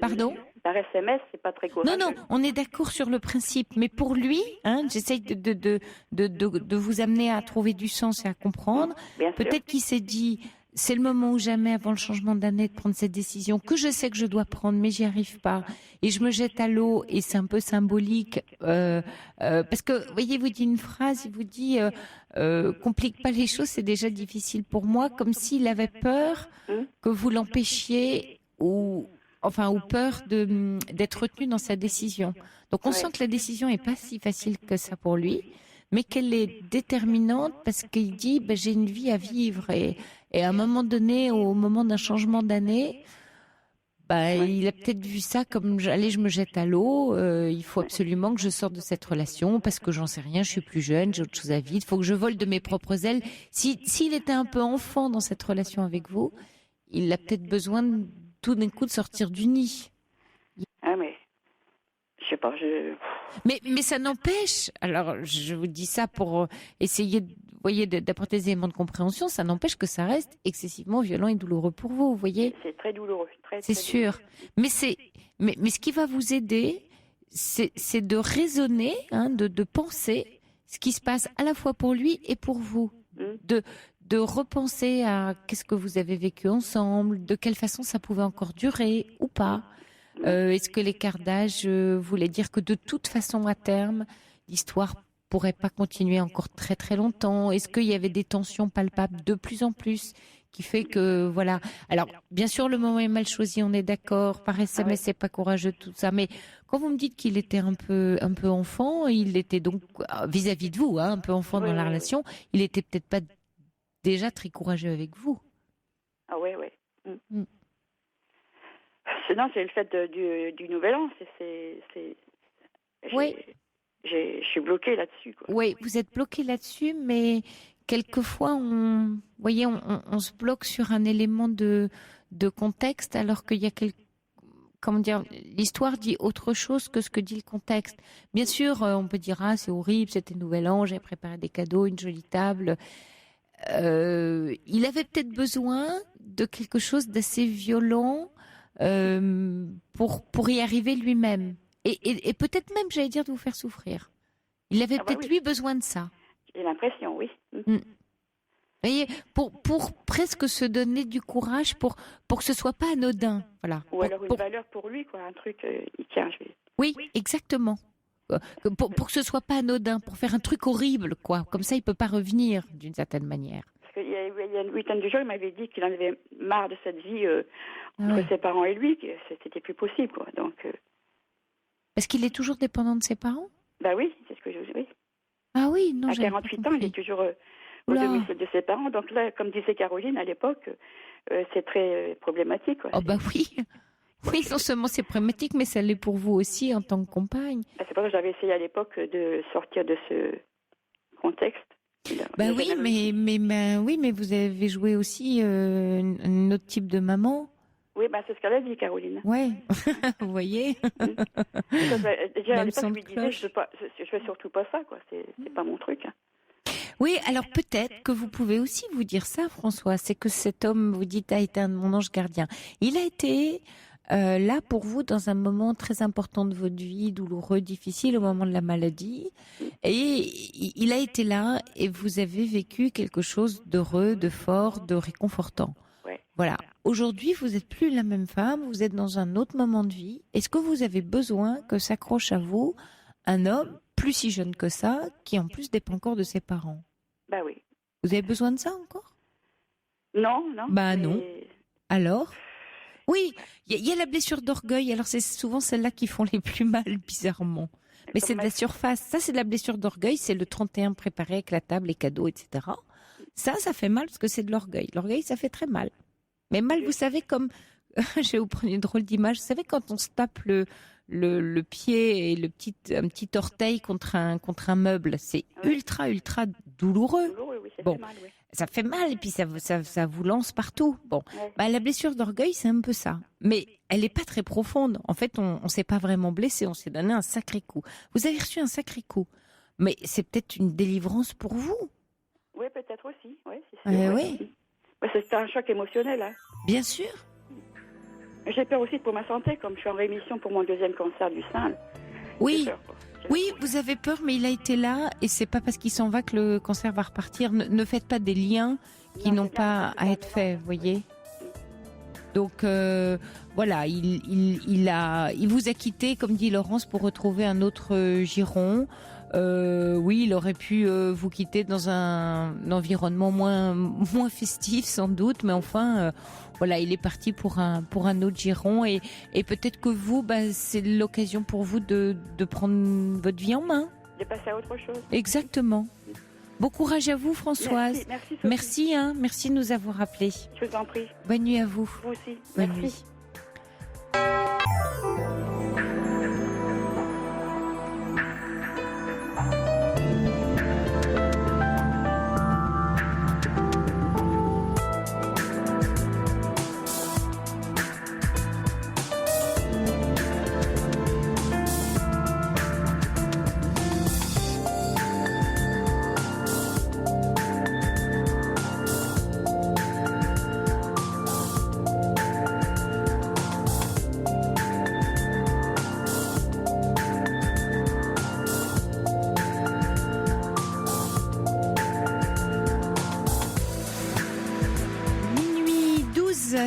Pardon? Par SMS, c'est pas très courageux. Non, on est d'accord sur le principe, mais pour lui, j'essaye de vous amener à trouver du sens et à comprendre. Peut-être qu'il s'est dit, c'est le moment ou jamais avant le changement d'année de prendre cette décision que je sais que je dois prendre, mais j'y arrive pas. Et je me jette à l'eau, et c'est un peu symbolique, parce que, vous voyez, vous dit une phrase, il vous dit, complique pas les choses, c'est déjà difficile pour moi, comme s'il avait peur que vous l'empêchiez ou peur d'être retenu dans sa décision. Donc on sent que la décision est pas si facile que ça pour lui, mais qu'elle est déterminante parce qu'il dit j'ai une vie à vivre et à un moment donné, au moment d'un changement d'année, il a peut-être vu ça comme allez, je me jette à l'eau, il faut absolument que je sorte de cette relation parce que j'en sais rien, je suis plus jeune, j'ai autre chose à vivre, il faut que je vole de mes propres ailes. S'il était un peu enfant dans cette relation avec vous, il a peut-être besoin tout d'un coup de sortir du nid. Ah mais je sais pas, Mais ça n'empêche, alors je vous dis ça pour essayer d'apporter des éléments de compréhension, ça n'empêche que ça reste excessivement violent et douloureux pour vous, vous voyez. C'est très douloureux, c'est sûr. Douloureux. Mais ce qui va vous aider, c'est de raisonner, de penser ce qui se passe à la fois pour lui et pour vous. De repenser à qu'est-ce que vous avez vécu ensemble, de quelle façon ça pouvait encore durer ou pas. Est-ce que l'écart d'âge voulait dire que de toute façon, à terme, l'histoire pourrait pas continuer encore très très longtemps? Est-ce qu'il y avait des tensions palpables de plus en plus qui fait que, voilà. Alors, bien sûr, le moment est mal choisi, on est d'accord. Par SMS, c'est pas courageux, tout ça. Mais quand vous me dites qu'il était un peu enfant, il était donc, vis-à-vis de vous, un peu enfant dans la relation, il était peut-être pas déjà très courageux avec vous. Ah oui. Sinon, c'est le fait du Nouvel An. Je suis bloquée là-dessus, quoi. Oui, vous êtes bloquée là-dessus, mais quelquefois, on se bloque sur un élément de contexte, alors qu'il y a l'histoire dit autre chose que ce que dit le contexte. Bien sûr, on peut dire, c'est horrible, c'était Nouvel An, j'ai préparé des cadeaux, une jolie table. Il avait peut-être besoin de quelque chose d'assez violent pour y arriver lui-même. Et peut-être même, j'allais dire, de vous faire souffrir. Il avait peut-être, lui, besoin de ça. J'ai l'impression, oui. Vous voyez, pour presque se donner du courage, pour que ce soit pas anodin. Voilà. Ou alors une valeur pour lui, quoi. Un truc, tiens, je vais... Oui, exactement. Pour que ce soit pas anodin, pour faire un truc horrible, quoi. Comme ça, il peut pas revenir, d'une certaine manière. Parce qu'il y a une week-end du jour, il m'avait dit qu'il en avait marre de cette vie entre ses parents et lui, que c'était plus possible, quoi. Donc... Parce qu'il est toujours dépendant de ses parents ? Bah oui, c'est ce que je vous dis. Ah oui, non, à 48 ans, il est toujours au domicile de ses parents. Donc là, comme disait Caroline à l'époque, c'est très problématique, quoi. Oh bah oui. Oui, non seulement c'est problématique, mais ça l'est pour vous aussi en tant que compagne. C'est pour ça que j'avais essayé à l'époque de sortir de ce contexte. Bah oui, mais vous avez joué aussi un autre type de maman. Oui, c'est ce qu'elle a dit, Caroline. Ouais, vous voyez. Déjà à l'époque, je lui disais, je fais surtout pas ça, quoi. C'est pas mon truc. Oui, alors peut-être que vous pouvez aussi vous dire ça, François. C'est que cet homme, vous dites, a été mon ange gardien. Il a été là pour vous dans un moment très important de votre vie, douloureux, difficile, au moment de la maladie. Et il a été là et vous avez vécu quelque chose d'heureux, de fort, de réconfortant. Ouais. Voilà. Aujourd'hui, vous n'êtes plus la même femme, vous êtes dans un autre moment de vie. Est-ce que vous avez besoin que s'accroche à vous un homme, plus si jeune que ça, qui en plus dépend encore de ses parents ? Bah oui. Vous avez besoin de ça encore ? Non. Bah non. Alors ? Oui, il y a la blessure d'orgueil. Alors c'est souvent celles-là qui font les plus mal, bizarrement. Mais c'est de la surface. Ça, c'est de la blessure d'orgueil. C'est le 31 préparé avec la table, les cadeaux, etc. Ça fait mal parce que c'est de l'orgueil. L'orgueil, ça fait très mal. Mais mal, vous savez, comme... je vais vous prendre une drôle d'image. Vous savez, quand on se tape le pied et un petit orteil contre un meuble, c'est ultra douloureux. Oui, ça bon, fait mal, oui. Ça fait mal et puis ça vous lance partout. Bon, la blessure d'orgueil, c'est un peu ça. Mais elle n'est pas très profonde. En fait, on s'est pas vraiment blessé, on s'est donné un sacré coup. Vous avez reçu un sacré coup. Mais c'est peut-être une délivrance pour vous. Oui, peut-être aussi. Oui, c'est sûr. Oui. C'est un choc émotionnel. Hein. Bien sûr. J'ai peur aussi pour ma santé, comme je suis en rémission pour mon 2e cancer du sein. Oui. Oui, vous avez peur, mais il a été là et c'est pas parce qu'il s'en va que le cancer va repartir. Ne faites pas des liens qui n'ont pas à être faits, vous voyez. Donc voilà, il vous a quitté, comme dit Laurence, pour retrouver un autre giron. Oui, il aurait pu vous quitter dans un environnement moins festif sans doute, mais enfin, voilà, il est parti pour un autre giron et peut-être que vous, c'est l'occasion pour vous de prendre votre vie en main. De passer à autre chose. Exactement. Bon courage à vous, Françoise. Merci, merci de nous avoir appelés. Je vous en prie. Bonne nuit à vous. Vous aussi. Bonne merci. nuit.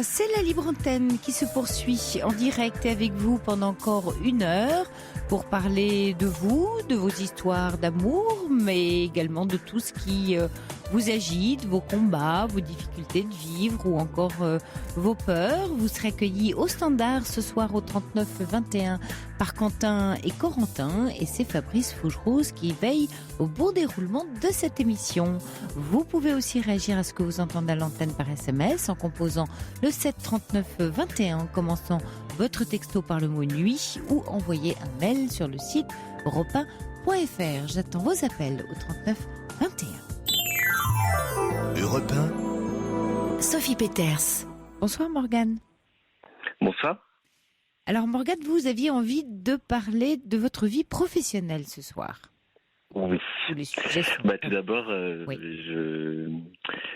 C'est la Libre Antenne qui se poursuit en direct avec vous pendant encore 1 heure pour parler de vous, de vos histoires d'amour, mais également de tout ce qui vous agite, vos combats, vos difficultés de vivre ou encore vos peurs. Vous serez accueillis au standard ce soir au 39 21 par Quentin et Corentin et c'est Fabrice Fougerose qui veille au bon déroulement de cette émission. Vous pouvez aussi réagir à ce que vous entendez à l'antenne par SMS en composant le 7 39 21 en commençant votre texto par le mot nuit ou envoyer un mail sur le site europe1.fr. J'attends vos appels au 39 21. Europe 1. Sophie Peters. Bonsoir Morgane. Bonsoir. Alors Morgane, vous aviez envie de parler de votre vie professionnelle ce soir. Oui. Tous les sujets sont... Tout d'abord, oui. je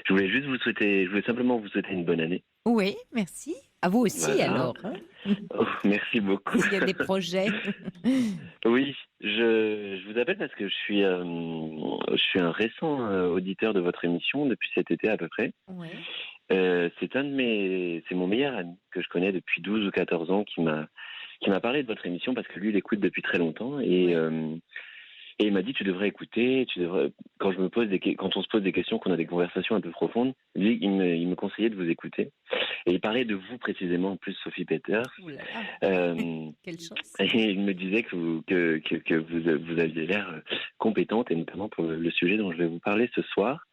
voulais simplement vous souhaiter une bonne année. Oui, merci. À vous aussi, Voilà. alors, hein, Oh, merci beaucoup. s'il y a des projets. Oui, je vous appelle parce que je suis un récent auditeur de votre émission depuis cet été à peu près. Ouais. C'est mon meilleur ami que je connais depuis 12 ou 14 ans qui m'a parlé de votre émission parce que lui, il écoute depuis très longtemps et il m'a dit tu devrais écouter, quand on se pose des questions, qu'on a des conversations un peu profondes, lui, il me conseillait de vous écouter. Et il parlait de vous précisément en plus, Sophie Peters. Ouh là là, quelle chance. Et il me disait que vous aviez l'air compétente, et notamment pour le sujet dont je vais vous parler ce soir.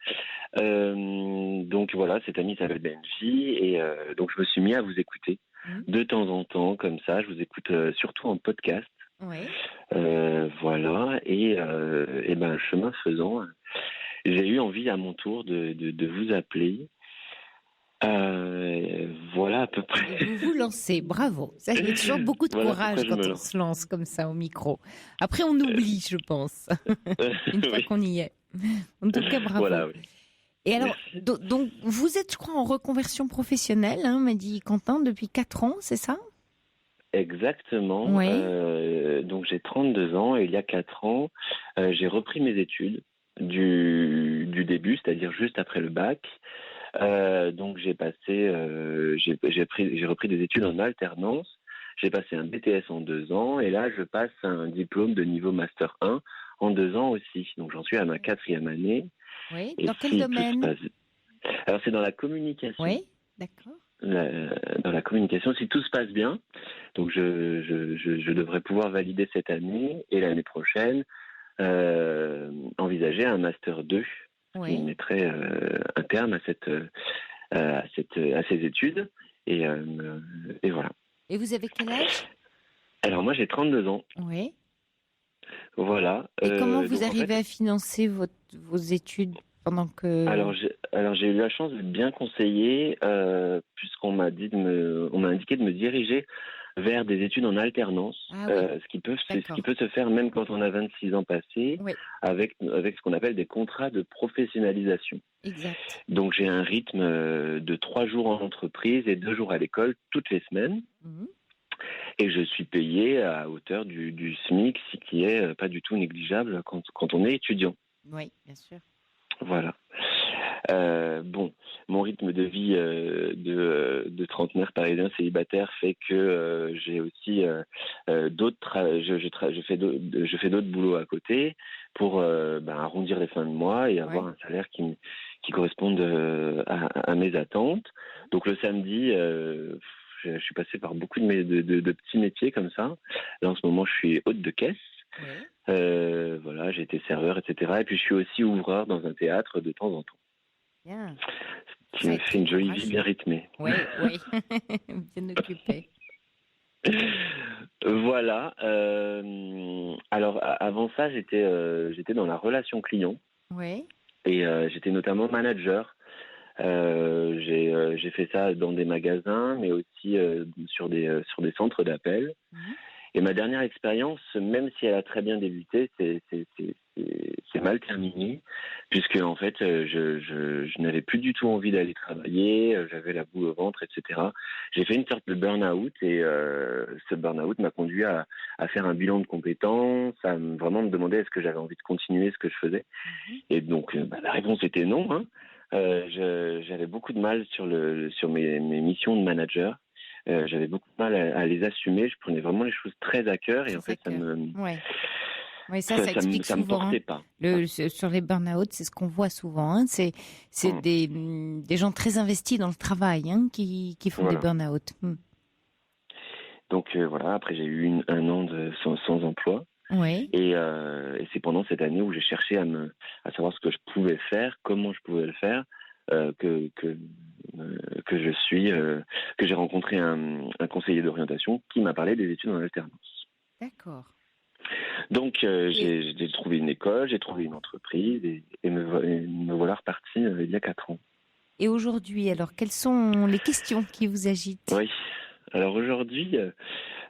Donc voilà, cet ami s'appelle Benji, et donc je me suis mis à vous écouter de temps en temps, comme ça. Je vous écoute surtout en podcast. Oui. Voilà, et ben chemin faisant, j'ai eu envie à mon tour de vous appeler. Voilà à peu près. Et vous vous lancez, bravo. Ça, il y a toujours beaucoup de Voilà courage pourquoi je quand me on se lance comme ça au micro. Après, on oublie, je pense, une fois Oui. qu'on y est. En tout cas, bravo. Voilà, oui. Et alors, donc, vous êtes, je crois, en reconversion professionnelle, hein, m'a dit Quentin, depuis 4 ans, c'est ça? Exactement. Oui. Donc j'ai 32 ans et il y a 4 ans, j'ai repris mes études du début, c'est-à-dire juste après le bac. Donc j'ai repris des études en alternance. J'ai passé un BTS en 2 ans et là je passe un diplôme de niveau Master 1 en 2 ans aussi. Donc j'en suis à ma 4e année. Oui. Et Dans quel si tout domaine? se passe... Alors c'est dans la communication. Oui, d'accord. Dans la communication, si tout se passe bien, donc je devrais pouvoir valider cette année et l'année prochaine, envisager un Master 2 qui Oui. mettrait un terme à ces études. Et voilà. Et vous avez quel âge? Alors moi j'ai 32 ans. Oui. Voilà. Et comment vous donc, en arrivez fait, à financer vos études pendant que... Alors j'ai eu la chance d'être bien conseillé puisqu'on m'a indiqué de me diriger vers des études en alternance, Ah oui. ce qui peut D'accord. se faire même quand on a 26 ans passés, Oui, avec ce qu'on appelle des contrats de professionnalisation. exact. Donc j'ai un rythme de 3 jours en entreprise et 2 jours à l'école toutes les semaines. Mhm. Et je suis payé à hauteur du SMIC, ce qui est pas du tout négligeable quand on est étudiant. Oui, bien sûr. Voilà. Bon, mon rythme de vie de trentenaire parisien célibataire fait que j'ai aussi je fais d'autres boulots à côté pour arrondir les fins de mois et avoir un salaire qui corresponde à mes attentes. Donc le samedi, je suis passé par beaucoup de petits métiers comme ça. Là en ce moment, je suis hôte de caisse. Oui. Voilà, j'ai été serveur, etc. Et puis je suis aussi ouvreur dans un théâtre de temps en temps. Bien. Qui me fait une jolie vie bien rythmée. Oui, oui. Bien occupé. Voilà. Alors avant ça, j'étais dans la relation client Oui. et j'étais notamment manager. J'ai fait ça dans des magasins, mais aussi sur des centres d'appel. Mhm. Et ma dernière expérience, même si elle a très bien débuté, c'est mal terminé, puisque en fait, je n'avais plus du tout envie d'aller travailler, j'avais la boule au ventre, etc. J'ai fait une sorte de burn-out et ce burn-out m'a conduit à faire un bilan de compétences, à vraiment me demander est-ce que j'avais envie de continuer ce que je faisais. Et donc, la réponse était non. Hein. J'avais beaucoup de mal sur mes missions de manager. J'avais beaucoup de mal à les assumer. Je prenais vraiment les choses très à cœur et en fait, Oui, ça explique ça me souvent. portait pas. Sur les burn-out, c'est ce qu'on voit souvent. Hein. C'est des gens très investis dans le travail qui font des burn-out. Donc voilà, après j'ai eu un an sans emploi. Oui. Et c'est pendant cette année où j'ai cherché à savoir ce que je pouvais faire, comment je pouvais le faire, que j'ai rencontré un conseiller d'orientation qui m'a parlé des études en alternance. D'accord. Donc j'ai trouvé une école, j'ai trouvé une entreprise et me voilà reparti il y a 4 ans. Et aujourd'hui, alors, quelles sont les questions qui vous agitent? Oui. Alors aujourd'hui,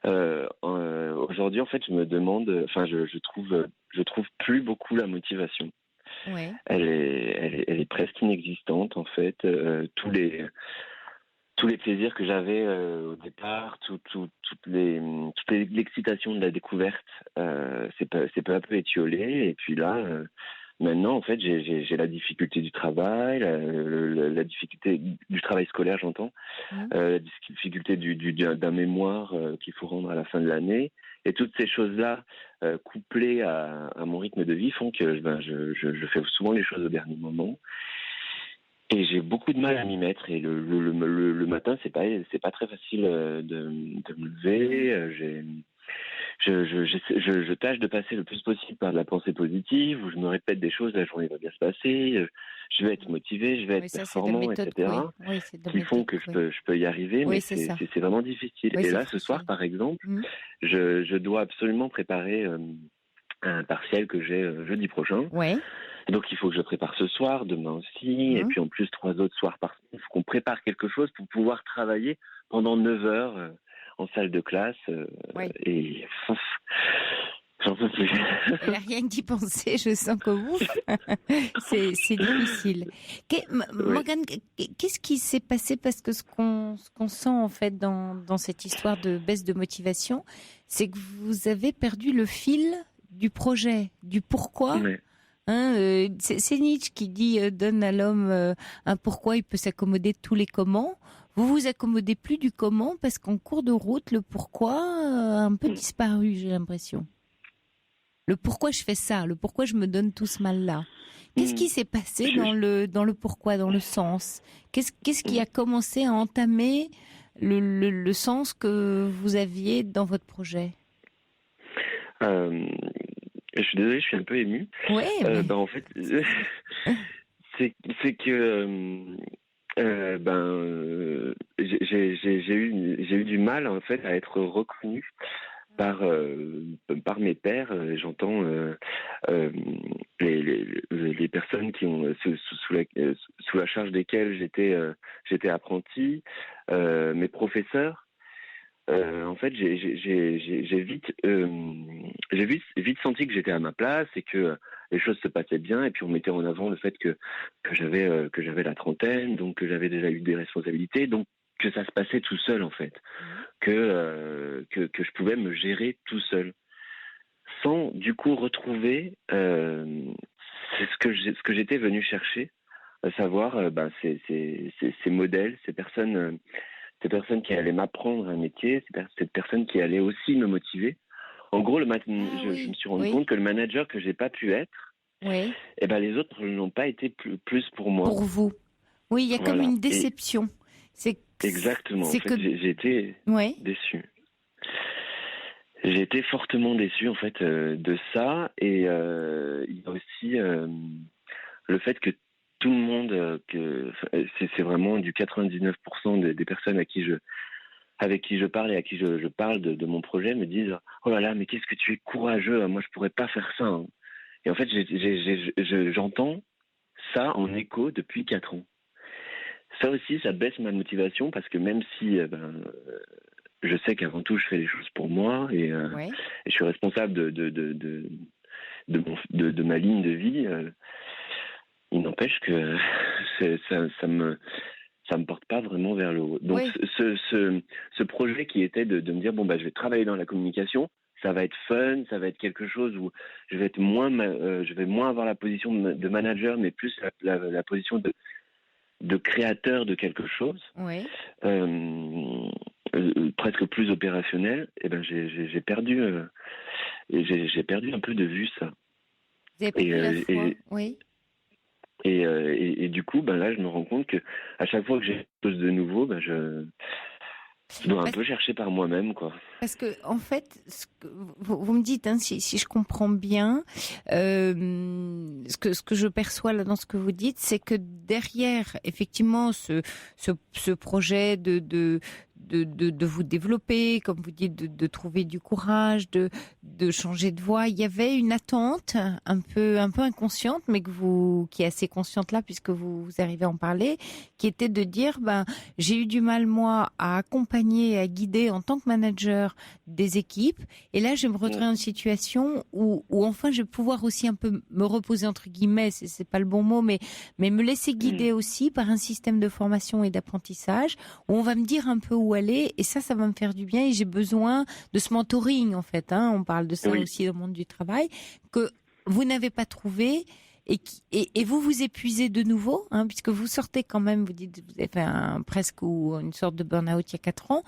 en fait, je me demande, je trouve plus beaucoup la motivation. Ouais. Elle est presque inexistante en fait. tous les plaisirs que j'avais au départ, toute l'excitation de la découverte, c'est peu à peu étiolé. Et puis là, maintenant, en fait, j'ai la difficulté du travail, la difficulté du travail scolaire, j'entends, la difficulté d'un mémoire qu'il faut rendre à la fin de l'année. Et toutes ces choses-là, couplées à mon rythme de vie, font que je fais souvent les choses au dernier moment. Et j'ai beaucoup de mal à m'y mettre. Et le matin, c'est pas très facile de me lever. Je tâche de passer le plus possible par de la pensée positive, où je me répète des choses, la journée va bien se passer, je vais être motivé, je vais être performant, etc. Qui font que je peux y arriver, mais c'est vraiment difficile. Oui, et là, ce soir, par exemple, je dois absolument préparer un partiel que j'ai jeudi prochain. Ouais. Donc il faut que je prépare ce soir, demain aussi, et puis en plus 3 autres soirs par semaine. Il faut qu'on prépare quelque chose pour pouvoir travailler pendant 9 heures en salle de classe. Et j'en peux plus. Il n'y a rien que d'y penser, je sens que vous, c'est difficile. Morgane, qu'est-ce qui s'est passé? Parce que ce qu'on sent en fait dans cette histoire de baisse de motivation, c'est que vous avez perdu le fil du projet, du pourquoi. Ouais. C'est Nietzsche qui dit donne à l'homme un pourquoi, il peut s'accommoder de tous les comment. Vous vous accommodez plus du comment parce qu'en cours de route, le pourquoi a un peu disparu, j'ai l'impression. Le pourquoi je fais ça, le pourquoi je me donne tout ce mal-là. Qu'est-ce qui s'est passé dans le pourquoi, dans le sens? Qu'est-ce qui a commencé à entamer le sens que vous aviez dans votre projet? Je suis désolé, je suis un peu ému. Ouais. En fait, c'est que j'ai eu du mal en fait à être reconnu par mes pairs. J'entends les personnes qui ont sous la charge desquelles j'étais apprenti, mes professeurs. En fait, j'ai vite senti que j'étais à ma place et que les choses se passaient bien. Et puis on mettait en avant le fait que j'avais la trentaine, donc que j'avais déjà eu des responsabilités, donc que ça se passait tout seul en fait, que je pouvais me gérer tout seul, sans du coup retrouver c'est ce que j'étais venu chercher, à savoir ces modèles, ces personnes qui allaient m'apprendre un métier, cette personne qui allait aussi me motiver. En gros, je me suis rendu compte que le manager que j'ai pas pu être, les autres n'ont pas été plus pour moi. Pour vous. Oui, il y a comme une déception. Exactement. J'ai été déçu. J'ai été fortement déçu en fait de ça, et il y a aussi le fait que tout le monde, c'est vraiment du 99% des personnes avec qui je parle et à qui je parle de mon projet me disent « Oh là là, mais qu'est-ce que tu es courageux, moi je pourrais pas faire ça hein. ». Et en fait, j'entends ça en écho depuis 4 ans. Ça aussi, ça baisse ma motivation parce que même si je sais qu'avant tout, je fais les choses pour moi et je suis responsable de ma ligne de vie, il n'empêche que ça me porte pas vraiment vers le haut. Donc ce projet qui était de me dire je vais travailler dans la communication, ça va être fun, ça va être quelque chose où je vais moins avoir la position de manager, mais plus la position de créateur de quelque chose, presque plus opérationnel. Et j'ai perdu un peu de vue ça. Vous avez perdu la foi. Oui. Et du coup, là, je me rends compte que à chaque fois que j'ai quelque chose de nouveau, je dois un peu chercher par moi-même, quoi. Parce que, en fait, vous me dites, si je comprends bien, ce que je perçois là dans ce que vous dites, c'est que derrière, effectivement, ce projet de de vous développer, comme vous dites, de trouver du courage, de changer de voie. Il y avait une attente un peu inconsciente, mais qui est assez consciente là, puisque vous arrivez à en parler, qui était de dire, j'ai eu du mal, moi, à accompagner, à guider en tant que manager des équipes. Et là, je me retrouve dans une situation où enfin, je vais pouvoir aussi un peu me reposer, entre guillemets, c'est pas le bon mot, mais me laisser guider aussi par un système de formation et d'apprentissage où on va me dire un peu où aller, et ça va me faire du bien, et j'ai besoin de ce mentoring, en fait, on parle de ça aussi dans le monde du travail, que vous n'avez pas trouvé, et vous épuisez de nouveau, puisque vous sortez quand même, vous dites, vous avez fait presque une sorte de burn-out il y a 4 ans.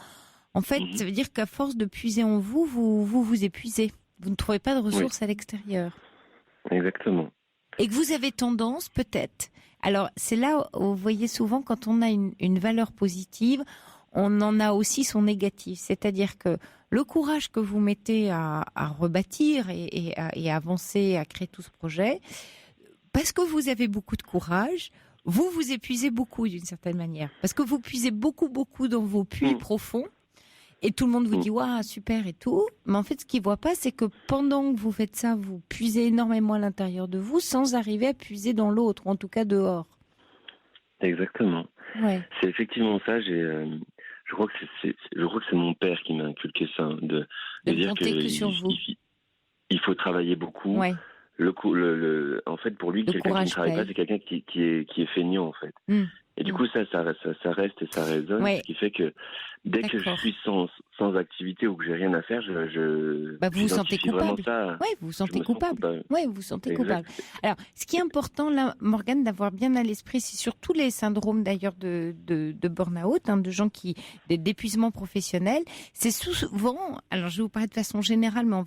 En fait, ça veut dire qu'à force de puiser en vous, vous épuisez. Vous ne trouvez pas de ressources à l'extérieur. Exactement. Et que vous avez tendance, peut-être. Alors, c'est là où vous voyez souvent, quand on a une valeur positive, on en a aussi son négatif. C'est-à-dire que le courage que vous mettez à rebâtir et à avancer, à créer tout ce projet, parce que vous avez beaucoup de courage, vous épuisez beaucoup d'une certaine manière. Parce que vous puisez beaucoup dans vos puits profonds. Et tout le monde vous dit, waouh, super et tout. Mais en fait, ce qu'ils ne voient pas, c'est que pendant que vous faites ça, vous puisez énormément à l'intérieur de vous sans arriver à puiser dans l'autre, ou en tout cas dehors. Exactement. Ouais. C'est effectivement ça. Je crois que c'est mon père qui m'a inculqué ça, de dire que sur vous. Il faut travailler beaucoup. Ouais. En fait, pour lui, quelqu'un qui ne travaille pas, c'est quelqu'un qui est feignant, en fait. Et du coup, ça reste et ça résonne, ce qui fait que dès que je suis sans activité ou que j'ai rien à faire, vous vous sentez coupable. Oui, vous vous sentez coupable. Oui, vous vous sentez coupable. Alors, ce qui est important là, Morgane, d'avoir bien à l'esprit, c'est sur tous les syndromes d'ailleurs de burn-out, de gens d'épuisement professionnel. C'est souvent, alors je vais vous parler de façon générale, mais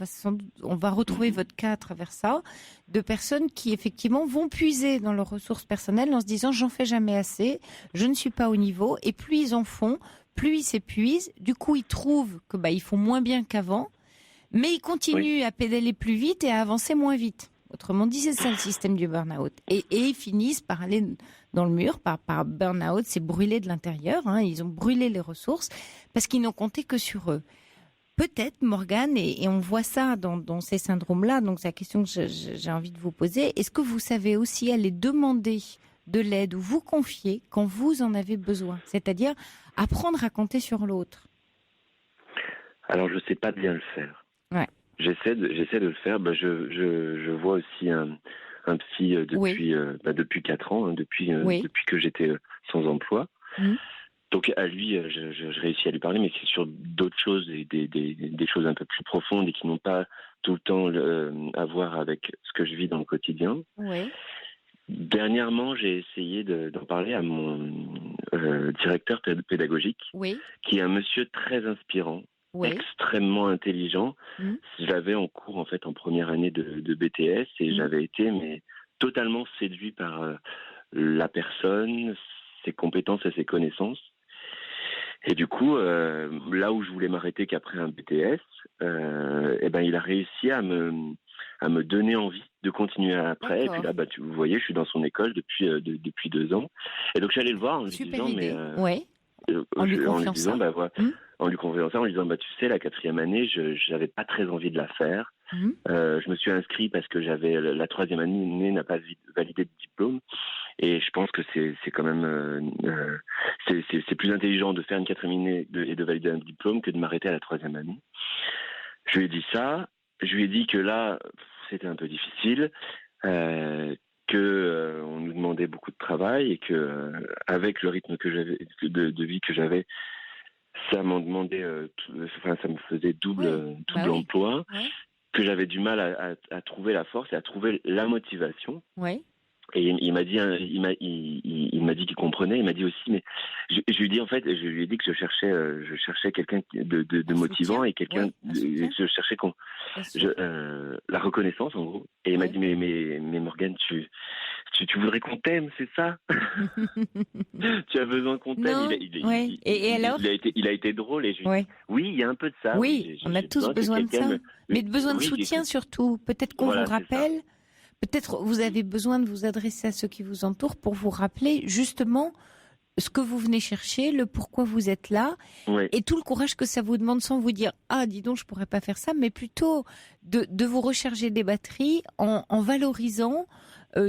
on va retrouver votre cas à travers ça, de personnes qui effectivement vont puiser dans leurs ressources personnelles en se disant j'en fais jamais assez, je ne suis pas au niveau, et plus ils en font, plus ils s'épuisent, du coup ils trouvent que ils font moins bien qu'avant, mais ils continuent à pédaler plus vite et à avancer moins vite. Autrement dit, c'est ça le système du burn-out. Et ils finissent par aller dans le mur, par burn-out, c'est brûler de l'intérieur, ils ont brûlé les ressources parce qu'ils n'ont compté que sur eux. Peut-être, Morgane, et on voit ça dans ces syndromes-là, donc c'est la question que j'ai envie de vous poser, est-ce que vous savez aussi aller demander de l'aide ou vous confier quand vous en avez besoin, c'est-à-dire apprendre à compter sur l'autre? Alors, je ne sais pas bien le faire. Ouais. J'essaie de le faire. Je vois aussi un psy depuis 4 ans, depuis que j'étais sans emploi. Donc à lui, je réussis à lui parler, mais c'est sur d'autres choses, des choses un peu plus profondes et qui n'ont pas tout le temps à voir avec ce que je vis dans le quotidien. Oui. Dernièrement, j'ai essayé d'en parler à mon directeur pédagogique, qui est un monsieur très inspirant, extrêmement intelligent. Je l'avais en cours en fait en première année de BTS et j'avais été totalement séduit par la personne, ses compétences et ses connaissances. Et du coup, là où je voulais m'arrêter qu'après un BTS, il a réussi à me donner envie de continuer après. D'accord. Et puis là, vous voyez, je suis dans son école depuis 2 ans. Et donc, j'allais le voir en lui disant, en lui confiant ça, en lui disant, tu sais, la 4e année, je n'avais pas très envie de la faire. Je me suis inscrit parce que la 3e année n'a pas validé de diplôme. Et je pense que c'est quand même c'est plus intelligent de faire une 4e année et de valider un diplôme que de m'arrêter à la 3e année. Je lui ai dit ça. Je lui ai dit que là, c'était un peu difficile, que on nous demandait beaucoup de travail et que avec le rythme que j'avais de vie que j'avais, ça m'en demandait, ça me faisait double emploi, que j'avais du mal à trouver la force et à trouver la motivation. Oui. Et il m'a dit qu'il comprenait. Il m'a dit aussi, mais je lui ai dit en fait, je lui ai dit que je cherchais quelqu'un de motivant et quelqu'un, je cherchais la reconnaissance en gros. Et il m'a dit mais Morgane, tu voudrais qu'on t'aime, c'est ça? Tu as besoin qu'on t'aime. Et alors il a été drôle et je lui ai dit, oui, il y a un peu de ça. Oui, on a tous besoin de ça, mais de besoin de soutien surtout. Peut-être qu'on vous rappelle. Peut-être vous avez besoin de vous adresser à ceux qui vous entourent pour vous rappeler justement ce que vous venez chercher, le pourquoi vous êtes là, Oui. et tout le courage que ça vous demande sans vous dire « Ah, dis donc, je pourrais pas faire ça », mais plutôt de vous recharger des batteries en valorisant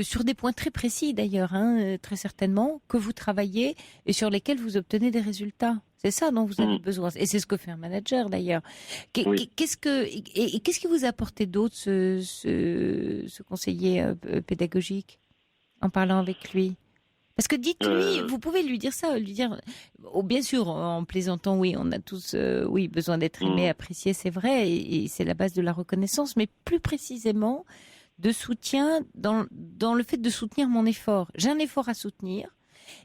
sur des points très précis d'ailleurs, très certainement, que vous travaillez et sur lesquels vous obtenez des résultats. C'est ça dont vous avez besoin. Et c'est ce que fait un manager d'ailleurs. Oui. Qu'est-ce qui vous a apporté d'autre, ce conseiller pédagogique, en parlant avec lui? Parce que dites-lui, vous pouvez lui dire ça, lui dire, bien sûr, en plaisantant, oui, on a tous, besoin d'être aimé, apprécié, c'est vrai, et c'est la base de la reconnaissance, mais plus précisément, de soutien dans le fait de soutenir mon effort. J'ai un effort à soutenir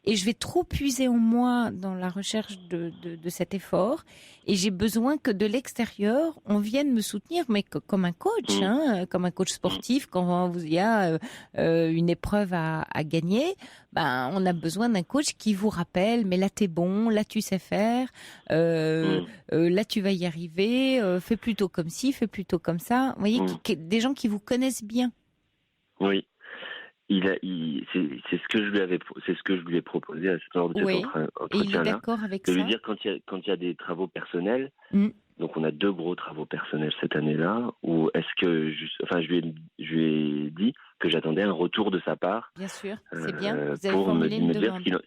et je vais trop puiser en moi dans la recherche de cet effort et j'ai besoin que de l'extérieur, on vienne me soutenir, mais comme un coach, comme un coach sportif, quand il y a une épreuve à gagner, on a besoin d'un coach qui vous rappelle, mais là t'es bon, là tu sais faire, là tu vas y arriver, fais plutôt comme ci, fais plutôt comme ça. Vous voyez, des gens qui vous connaissent bien. Oui. C'est ce que je lui ai proposé à ce genre de entretien-là. Et il est d'accord avec ça. De lui dire quand il y a des travaux personnels, donc on a 2 gros travaux personnels cette année-là, où est-ce que je lui ai dit que j'attendais un retour de sa part. Bien sûr, c'est bien. Vous avez pour formulé me une dire demande.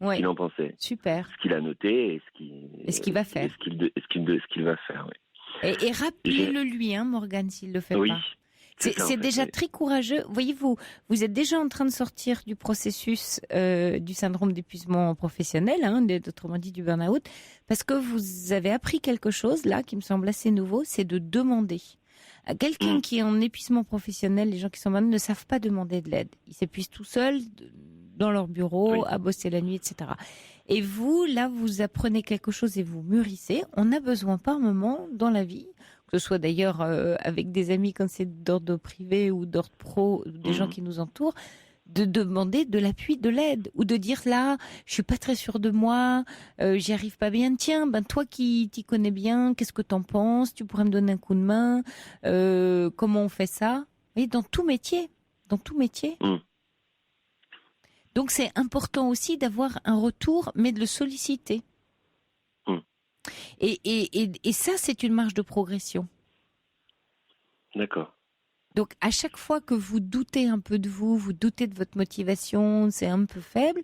ce qu'il en pensait. Super. Ce qu'il a noté et ce qu'il va faire. Ce qu'il va faire, oui. Et rappelez-le lui, Morgane, s'il le fait pas. C'est déjà très courageux. Voyez-vous, vous êtes déjà en train de sortir du processus du syndrome d'épuisement professionnel, autrement dit du burn-out, parce que vous avez appris quelque chose là qui me semble assez nouveau, c'est de demander. Quelqu'un qui est en épuisement professionnel, les gens qui sont malades ne savent pas demander de l'aide. Ils s'épuisent tout seuls dans leur bureau, à bosser la nuit, etc. Et vous, là, vous apprenez quelque chose et vous mûrissez. On a besoin par moment dans la vie, que ce soit d'ailleurs avec des amis quand c'est d'ordre privé ou d'ordre pro, des gens qui nous entourent, de demander de l'appui, de l'aide, ou de dire là, je suis pas très sûre de moi, j'y arrive pas bien. Tiens, toi qui t'y connais bien, qu'est-ce que t'en penses? Tu pourrais me donner un coup de main? Comment on fait ça? Vous voyez, dans tout métier. Donc c'est important aussi d'avoir un retour, mais de le solliciter. Et ça, c'est une marge de progression. D'accord. Donc, à chaque fois que vous doutez un peu de vous, vous doutez de votre motivation, c'est un peu faible,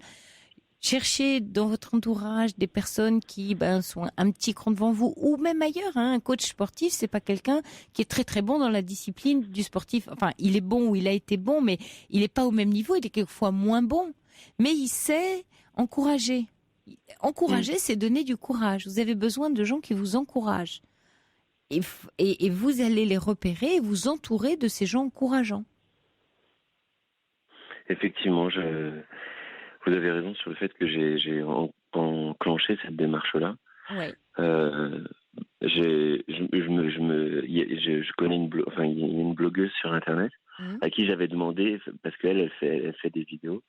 cherchez dans votre entourage des personnes qui sont un petit cran devant vous, ou même ailleurs. Un coach sportif, c'est pas quelqu'un qui est très très bon dans la discipline du sportif. Enfin, il est bon ou il a été bon, mais il n'est pas au même niveau, il est quelquefois moins bon. Mais il sait encourager. Encourager, c'est donner du courage. Vous avez besoin de gens qui vous encouragent. Et vous allez les repérer et vous entourer de ces gens encourageants. Effectivement, vous avez raison sur le fait que j'ai enclenché cette démarche-là. Ouais. Je connais il y a une blogueuse sur Internet à qui j'avais demandé, parce qu'elle fait des vidéos,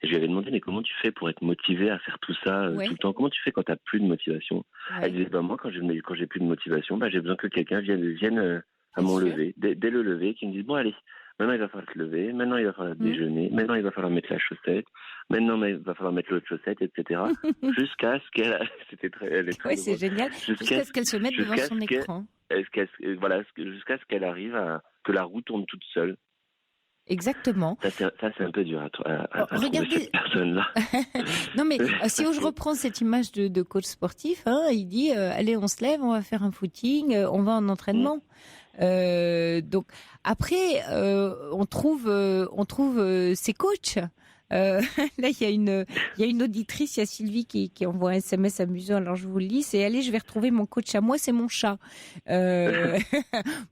et je lui avais demandé, mais comment tu fais pour être motivé à faire tout ça tout le temps? Comment tu fais quand tu n'as plus de motivation? Elle disait, moi, quand j'ai plus de motivation, j'ai besoin que quelqu'un vienne à mon lever, dès le lever, qui me dise, bon, allez, maintenant il va falloir se lever, maintenant il va falloir déjeuner, maintenant il va falloir mettre la chaussette, maintenant il va falloir mettre l'autre chaussette, etc. Jusqu'à ce qu'elle... c'est génial. Jusqu'à ce qu'elle se mette devant son écran. Jusqu'à ce qu'elle arrive que la roue tourne toute seule. Exactement. Ça, c'est un peu dur à regardez trouver cette personne-là. Non, mais si je reprends cette image de coach sportif, il dit allez, on se lève, on va faire un footing, on va en entraînement. Donc après, on trouve ces coachs. Là, il y a une auditrice, il y a Sylvie qui envoie un SMS amusant. Alors je vous le lis, c'est allez, je vais retrouver mon coach à moi, c'est mon chat.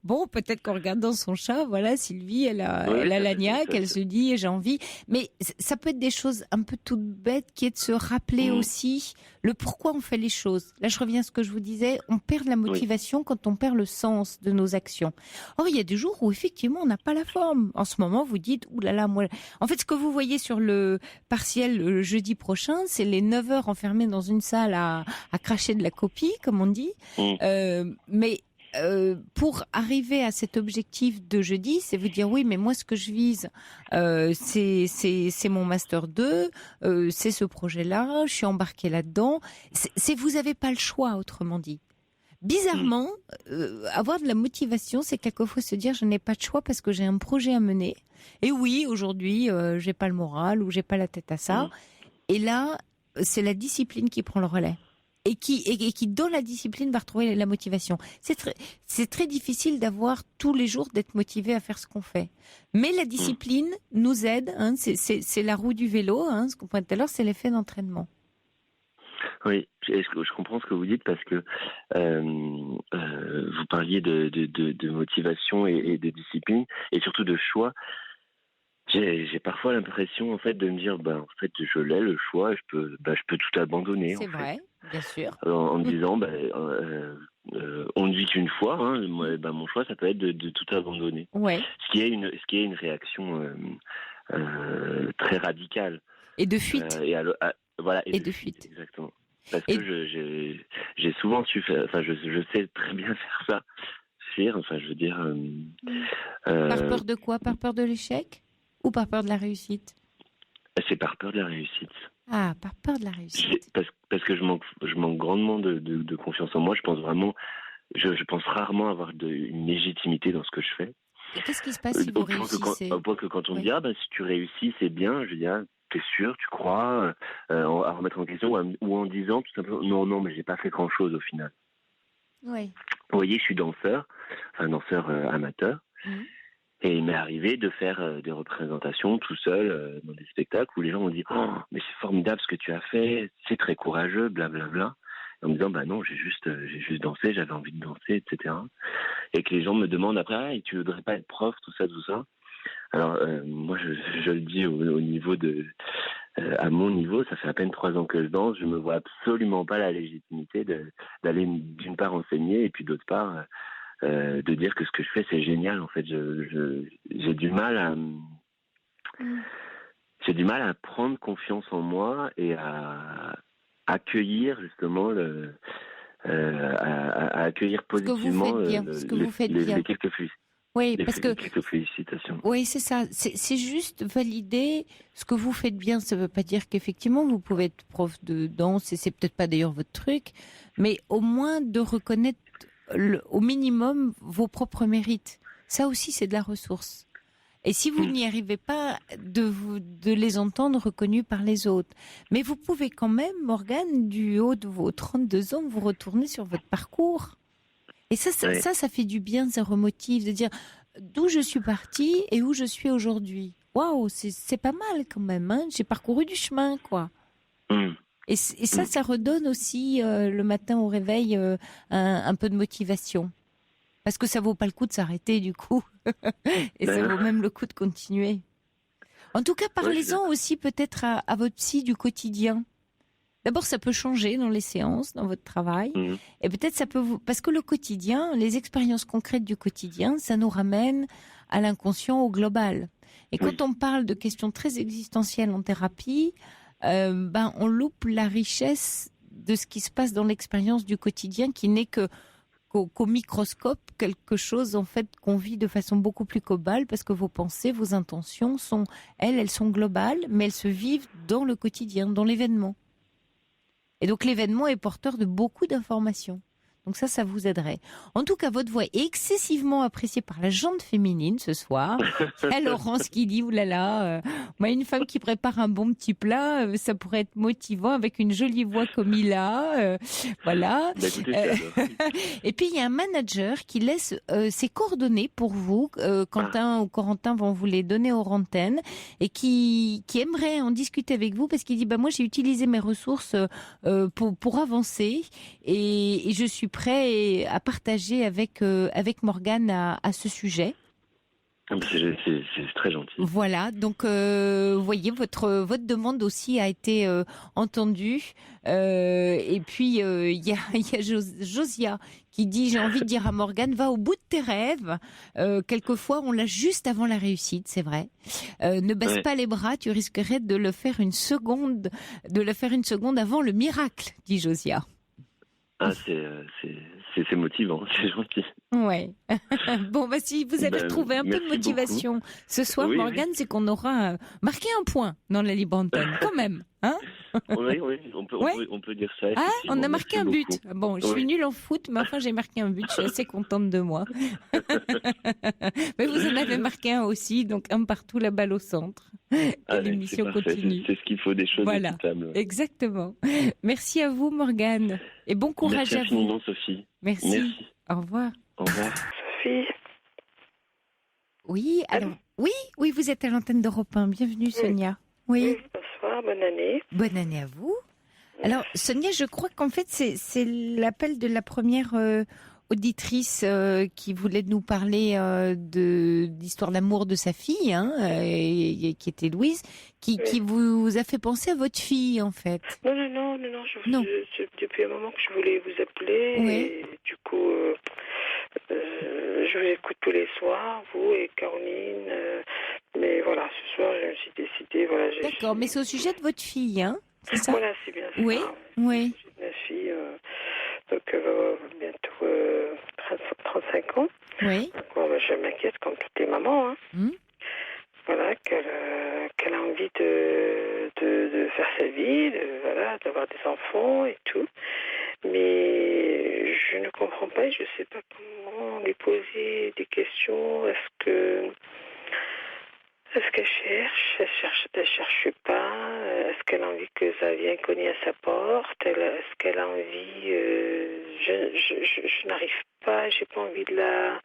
Bon, peut-être qu'en regardant son chat, voilà, Sylvie, elle a la niaque, elle se dit j'ai envie. Mais ça peut être des choses un peu toutes bêtes, qui est de se rappeler aussi le pourquoi on fait les choses. Là, je reviens à ce que je vous disais, on perd la motivation quand on perd le sens de nos actions. Or, il y a des jours où effectivement on n'a pas la forme. En ce moment, vous dites oulala, moi. En fait, ce que vous voyez sur le partiel le jeudi prochain, c'est les 9 heures enfermés dans une salle à cracher de la copie, comme on dit. Mais pour arriver à cet objectif de jeudi, c'est vous dire oui, mais moi ce que je vise, c'est mon master 2, c'est ce projet-là, je suis embarquée là-dedans. Vous n'avez pas le choix, autrement dit. Bizarrement, avoir de la motivation, c'est quelquefois se dire je n'ai pas de choix parce que j'ai un projet à mener. Et oui, aujourd'hui, j'ai pas le moral ou j'ai pas la tête à ça. Et là, c'est la discipline qui prend le relais. Et qui, dans la discipline, va retrouver la motivation. C'est très difficile d'avoir tous les jours d'être motivé à faire ce qu'on fait. Mais la discipline nous aide. Hein, c'est la roue du vélo. Hein, ce qu'on parlait tout à l'heure, c'est l'effet d'entraînement. Oui, je comprends ce que vous dites parce que vous parliez de motivation et de discipline et surtout de choix. J'ai parfois l'impression en fait de me dire en fait je l'ai le choix, je peux tout abandonner. C'est vrai, bien sûr. En me disant on ne vit qu'une fois, hein, mon choix ça peut être de tout abandonner. Ouais. Ce qui est une réaction très radicale. Et de fuite. Et de fuite. Exactement. Parce que j'ai souvent su faire, enfin je sais très bien faire ça. Enfin je veux dire. Par peur de quoi? Par peur de l'échec? Ou par peur de la réussite? C'est par peur de la réussite. Ah, par peur de la réussite. Parce que je manque grandement de confiance en moi. Je pense rarement avoir une légitimité dans ce que je fais. Et qu'est-ce qui se passe si vous réussissez? Au point que quand on me dit si tu réussis, c'est bien, je dis t'es sûr, tu crois, à remettre en question ou en disant tout simplement non, mais j'ai pas fait grand chose au final. Oui. Vous voyez, je suis danseur amateur. Et il m'est arrivé de faire des représentations tout seul dans des spectacles où les gens m'ont dit mais c'est formidable ce que tu as fait, c'est très courageux, blablabla. Et en me disant non, j'ai juste dansé, j'avais envie de danser, etc. Et que les gens me demandent après tu voudrais pas être prof, tout ça. Alors moi je le dis au niveau à mon niveau, ça fait à peine 3 ans que je danse, je me vois absolument pas la légitimité d'aller d'une part enseigner et puis d'autre part de dire que ce que je fais c'est génial. En fait, j'ai du mal à prendre confiance en moi et à accueillir justement à accueillir positivement les quelques quelques félicitations. Oui, c'est ça. C'est juste valider ce que vous faites bien. Ça ne veut pas dire qu'effectivement vous pouvez être prof de danse et c'est peut-être pas d'ailleurs votre truc, mais au moins de reconnaître au minimum vos propres mérites. Ça aussi, c'est de la ressource. Et si vous n'y arrivez pas, de les entendre reconnus par les autres. Mais vous pouvez quand même, Morgane, du haut de vos 32 ans, vous retourner sur votre parcours. Et ça fait du bien, ça remotive, de dire d'où je suis partie et où je suis aujourd'hui. Waouh, c'est pas mal quand même, hein. J'ai parcouru du chemin, quoi. Et ça redonne aussi le matin au réveil un peu de motivation. Parce que ça vaut pas le coup de s'arrêter du coup. Et ça vaut même le coup de continuer. En tout cas, parlez-en aussi peut-être à votre psy du quotidien. D'abord, ça peut changer dans les séances, dans votre travail. Et peut-être ça peut parce que le quotidien, les expériences concrètes du quotidien, ça nous ramène à l'inconscient, au global. Et quand on parle de questions très existentielles en thérapie, on loupe la richesse de ce qui se passe dans l'expérience du quotidien qui n'est qu'au microscope quelque chose en fait qu'on vit de façon beaucoup plus globale parce que vos pensées, vos intentions elles sont globales mais elles se vivent dans le quotidien, dans l'événement. Et donc l'événement est porteur de beaucoup d'informations. Donc ça vous aiderait. En tout cas, votre voix est excessivement appréciée par la gente féminine ce soir. Il y a Laurence qui dit, oulala, moi une femme qui prépare un bon petit plat, ça pourrait être motivant avec une jolie voix comme il a. Voilà. Et puis il y a un manager qui laisse ses coordonnées pour vous. Quentin ou Corentin vont vous les donner aux antennes et qui aimerait en discuter avec vous parce qu'il dit, moi j'ai utilisé mes ressources pour avancer et je suis prêt à partager avec Morgane à ce sujet. C'est très gentil. Voilà, donc vous voyez, votre demande aussi a été entendue. Et puis il y a Josia qui dit, j'ai envie de dire à Morgane, va au bout de tes rêves. Quelquefois, on l'a juste avant la réussite, c'est vrai. Ne baisse pas les bras, tu risquerais de le faire une seconde avant le miracle, dit Josia. C'est c'est motivant, c'est gentil. Ouais. Bon, bah, si vous avez retrouvé un peu de merci motivation ce soir, Oui, Morgane, c'est qu'on aura marqué un point dans la libre antenne, quand même. Hein? Oui, Ouais. on peut dire ça. Ah, on a effectivement. marqué un Merci but. beaucoup. Bon, je suis Oui. nulle en foot, mais enfin, j'ai marqué un but. Je suis assez contente de moi. Mais vous en avez marqué un aussi, donc un partout, la balle au centre. Et Allez, l'émission c'est parfait. continue. C'est ce qu'il faut, des choses Voilà. équitables. Exactement. Merci à vous, Morgane. Et bon courage Merci à vous. infiniment, Sophie. Merci. Au revoir. Au revoir. Sophie, Oui, alors, oui, vous êtes à l'antenne d'Europe 1. Bienvenue, Sonia. Oui. bonsoir, bonne année. Bonne année à vous. Alors, Sonia, je crois qu'en fait, c'est l'appel de la première auditrice qui voulait nous parler d'histoire d'amour de sa fille, et qui était Louise, qui vous a fait penser à votre fille, en fait. Non. Depuis un moment que je voulais vous appeler. Oui. Et du coup, je vous écoute tous les soirs, vous et Caroline. Mais voilà, ce soir, je me suis décidée. Voilà, D'accord, mais c'est au sujet de votre fille, hein? C'est ça? Voilà, c'est bien ça. Oui, oui. J'ai ma fille, donc bientôt 35 ans. Oui. Donc, moi, je m'inquiète comme toutes les mamans. Hein. Mmh. Voilà, qu'elle a envie de faire sa vie, d'avoir des enfants et tout. Mais je ne comprends pas et je ne sais pas comment lui poser des questions. Est-ce qu'elle cherche? Elle cherche pas? Est-ce qu'elle a envie que ça vienne cogner à sa porte? Est-ce qu'elle a envie? Je n'arrive pas. J'ai pas envie de la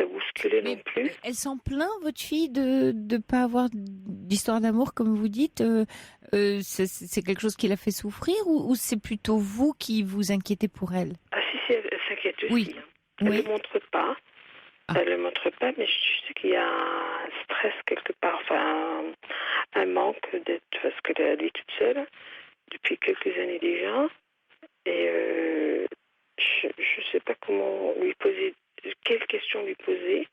bousculer non plus. Elle s'en plaint, votre fille, de ne pas avoir d'histoire d'amour, comme vous dites. C'est quelque chose qui l'a fait souffrir, ou c'est plutôt vous qui vous inquiétez pour elle? Ah si, elle s'inquiète aussi. Oui. Hein. Elle ne Oui. le montre pas. Elle ne le montre pas, mais je sais qu'il y a un stress quelque part, enfin un manque d'être, parce qu'elle est toute seule depuis quelques années déjà. Et je ne sais pas comment lui poser, quelle question lui poser.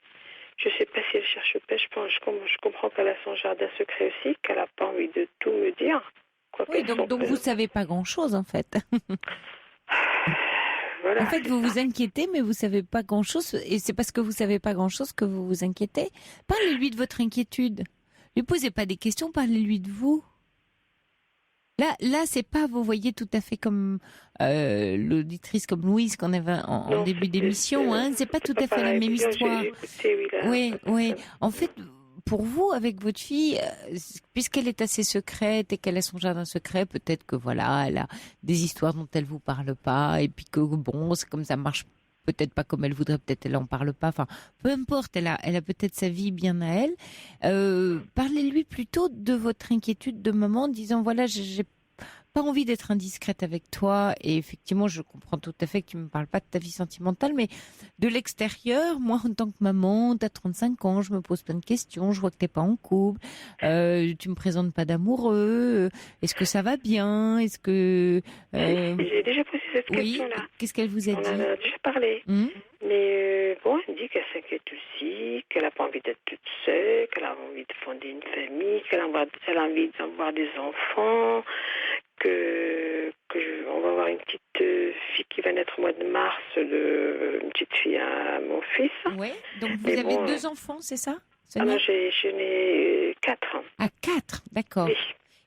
Je ne sais pas si elle cherche pas. Je comprends qu'elle a son jardin secret aussi, qu'elle n'a pas envie de tout me dire. Oui, donc vous ne savez pas grand-chose, en fait. Voilà, en fait, vous vous inquiétez, mais vous ne savez pas grand-chose. Et c'est parce que vous ne savez pas grand-chose que vous vous inquiétez. Parlez-lui de votre inquiétude. Ne posez pas des questions, parlez-lui de vous. Là, c'est pas, vous voyez, tout à fait comme l'auditrice, comme Louise qu'on avait en début d'émission. C'est pas tout à fait la même histoire. Oui. En fait, pour vous, avec votre fille, puisqu'elle est assez secrète et qu'elle a son jardin secret, peut-être que voilà, elle a des histoires dont elle vous parle pas, et puis que bon, c'est comme ça marche. Peut-être pas comme elle voudrait, peut-être elle en parle pas. Enfin, peu importe, elle a peut-être sa vie bien à elle. Parlez-lui plutôt de votre inquiétude de maman, en disant voilà, j'ai pas envie d'être indiscrète avec toi, et effectivement, je comprends tout à fait que tu me parles pas de ta vie sentimentale, mais de l'extérieur, moi, en tant que maman, t'as 35 ans, je me pose plein de questions, je vois que t'es pas en couple, tu me présentes pas d'amoureux, est-ce que ça va bien, est-ce que... J'ai déjà posé cette question-là. Qu'est-ce qu'elle vous a dit? On en a déjà parlé. Mais bon, elle me dit qu'elle s'inquiète aussi, qu'elle n'a pas envie d'être toute seule, qu'elle a envie de fonder une famille, qu'elle a envie d'avoir des enfants, on va avoir une petite fille qui va naître au mois de mars, une petite fille à mon fils. Oui, donc vous avez 2 enfants, c'est ça? Ah non, j'en ai 4. Ah, 4, d'accord. Oui.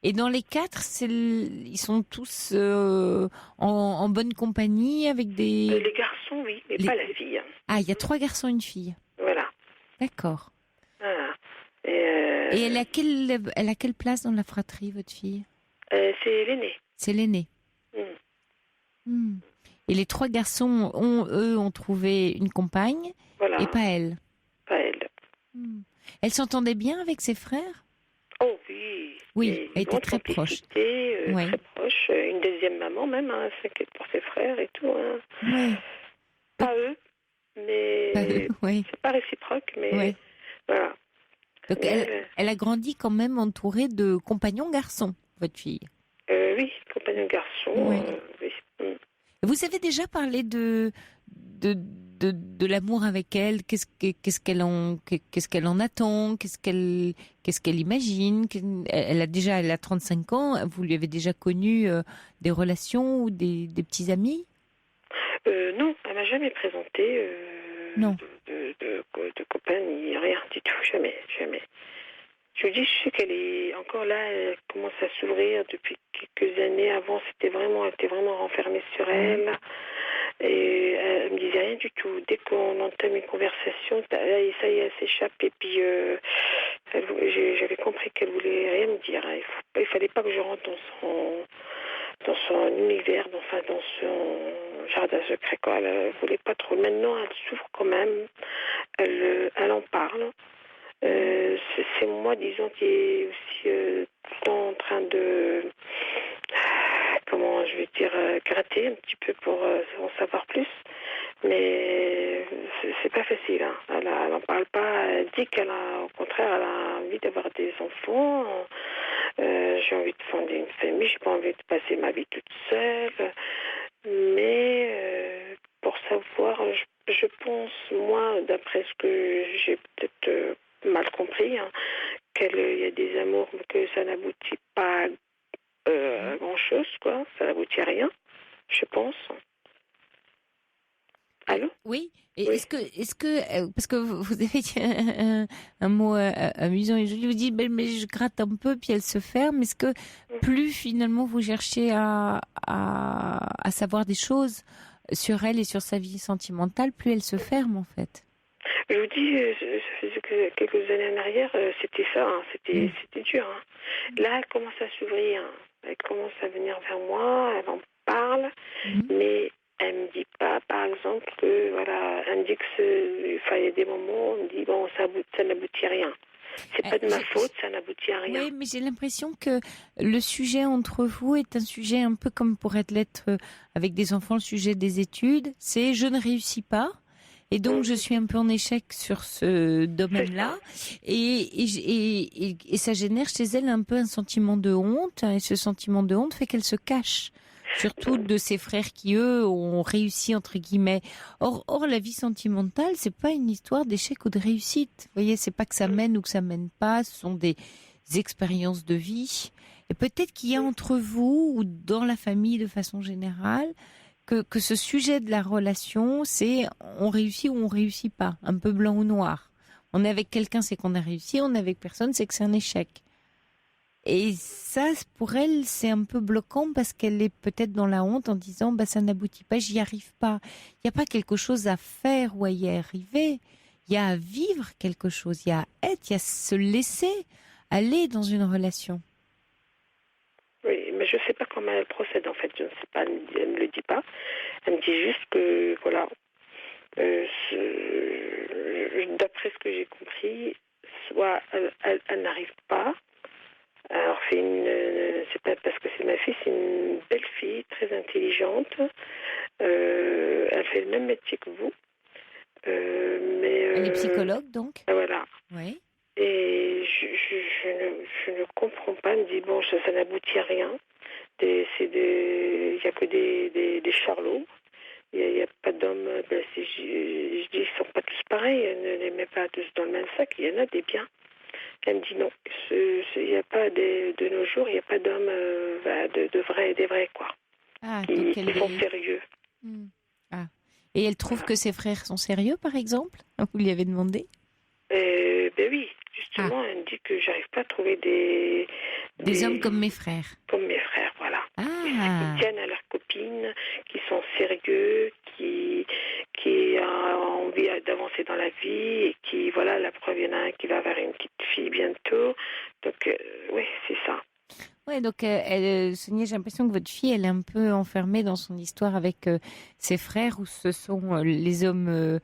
Et dans les 4, ils sont tous en bonne compagnie avec des... Les garçons, oui, mais pas la fille. Ah, il y a 3 garçons et une fille. Voilà. D'accord. Voilà. Et elle a quelle place dans la fratrie, votre fille? C'est l'aîné. C'est l'aîné. Et les 3 garçons, ont trouvé une compagne, voilà. Et pas elle. Pas elle. Elle s'entendait bien avec ses frères? Oh oui. Oui, elle était très proche. Très proche. Une deuxième maman même, elle s'inquiète pour ses frères et tout. Oui. Pas eux, mais c'est pas réciproque, mais voilà. Donc elle a grandi quand même entourée de compagnons garçons, votre fille? Oui, compagnons garçons. Oui. Vous avez déjà parlé de l'amour avec elle? Qu'est-ce qu'elle en attend? Qu'est-ce qu'elle imagine? Elle a 35 ans. Vous lui avez déjà connu des relations ou des petits amis? Non, elle m'a jamais présenté Non. de copain ni rien du tout, jamais. Je vous dis, je sais qu'elle est encore là, elle commence à s'ouvrir depuis quelques années. Avant, elle était vraiment renfermée sur elle. Et elle me disait rien du tout. Dès qu'on entame une conversation, ça y est, elle s'échappe. Et puis, j'avais compris qu'elle voulait rien me dire. Il fallait pas que je rentre dans son univers, dans son jardin secret, quoi. Elle voulait pas trop. Maintenant, elle souffre quand même. Elle en parle. C'est moi, disons, qui est aussi tout le temps en train de, comment je vais dire, gratter un petit peu pour en savoir plus. Mais c'est pas facile. Hein. Elle en parle pas. Elle dit au contraire, elle a envie d'avoir des enfants. J'ai envie de fonder une famille. J'ai pas envie de passer ma vie toute seule. Mais pour savoir, je pense, moi, d'après ce que j'ai peut-être mal compris, hein, qu'il y a des amours, mais que ça n'aboutit pas à grand-chose, quoi. Ça n'aboutit à rien, je pense. Allô? Oui. Et oui. Est-ce que, parce que vous avez dit un mot amusant et joli, vous dites, mais je gratte un peu, puis elle se ferme. Est-ce que plus finalement vous cherchez à savoir des choses sur elle et sur sa vie sentimentale, plus elle se ferme en fait? Je vous dis, ça faisait quelques années en arrière, c'était ça, hein, c'était dur. Hein. Là, elle commence à s'ouvrir, hein. Elle commence à venir vers moi, elle en parle, mais elle me dit pas, par exemple, que voilà, elle me dit que il y a des moments où on me dit bon, ça n'aboutit à rien. C'est pas de ma faute, ça n'aboutit à rien. Oui, mais j'ai l'impression que le sujet entre vous est un sujet un peu comme pourrait l'être avec des enfants, le sujet des études. C'est je ne réussis pas. Et donc, je suis un peu en échec sur ce domaine-là. Et ça génère chez elle un peu un sentiment de honte. Et ce sentiment de honte fait qu'elle se cache. Surtout de ses frères qui, eux, ont réussi, entre guillemets. Or, la vie sentimentale, c'est pas une histoire d'échec ou de réussite. Vous voyez, c'est pas que ça mène ou que ça mène pas. Ce sont des expériences de vie. Et peut-être qu'il y a entre vous, ou dans la famille de façon générale, que ce sujet de la relation, c'est on réussit ou on réussit pas, un peu blanc ou noir. On est avec quelqu'un, c'est qu'on a réussi, on est avec personne, c'est que c'est un échec. Et ça, pour elle, c'est un peu bloquant parce qu'elle est peut-être dans la honte en disant ça n'aboutit pas, j'y arrive pas. Il n'y a pas quelque chose à faire ou à y arriver. Il y a à vivre quelque chose, il y a à être, il y a à se laisser aller dans une relation. Oui, mais je ne sais pas comment elle procède en fait. Je ne sais pas, elle ne me le dit pas. Elle me dit juste que, voilà, d'après ce que j'ai compris, soit elle n'arrive pas. Alors c'est pas parce que c'est ma fille, c'est une belle fille, très intelligente. Elle fait le même métier que vous. Elle est psychologue donc. Voilà. Oui. Et je ne comprends pas. Elle me dit bon, ça n'aboutit à rien. Il y a que des charlots. Il y a pas d'hommes. Je dis ils sont pas tous pareils. Ne les met pas tous dans le même sac. Il y en a des biens. Elle me dit non. Il n'y a pas de nos jours. Il n'y a pas d'hommes de vrais, des vrais quoi. Qui sont sérieux. Ah. Et elle trouve que ses frères sont sérieux, par exemple? Vous lui avez demandé? Ben oui, justement, elle me dit que j'arrive pas à trouver des hommes comme mes frères. Comme mes frères, voilà. Ah. Qui tiennent à leurs copines, qui sont sérieux, qui ont envie d'avancer dans la vie, et qui, voilà, la preuve, il y en a un qui va avoir une petite fille bientôt. Donc, oui, c'est ça. Ouais, donc Sonia, j'ai l'impression que votre fille, elle est un peu enfermée dans son histoire avec ses frères, où ce sont les hommes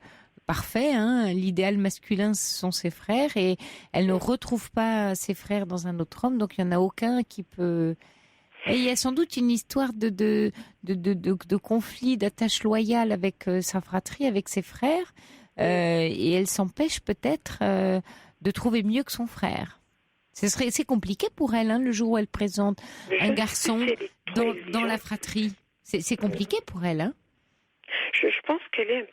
parfaits. Hein, l'idéal masculin, ce sont ses frères, et elle ne retrouve pas ses frères dans un autre homme. Donc il y en a aucun qui peut. Et il y a sans doute une histoire de conflit, d'attache loyale avec sa fratrie, avec ses frères, et elle s'empêche peut-être de trouver mieux que son frère. C'est compliqué pour elle, hein, le jour où elle présente un garçon dans la fratrie. C'est compliqué pour elle, hein. Je pense qu'elle est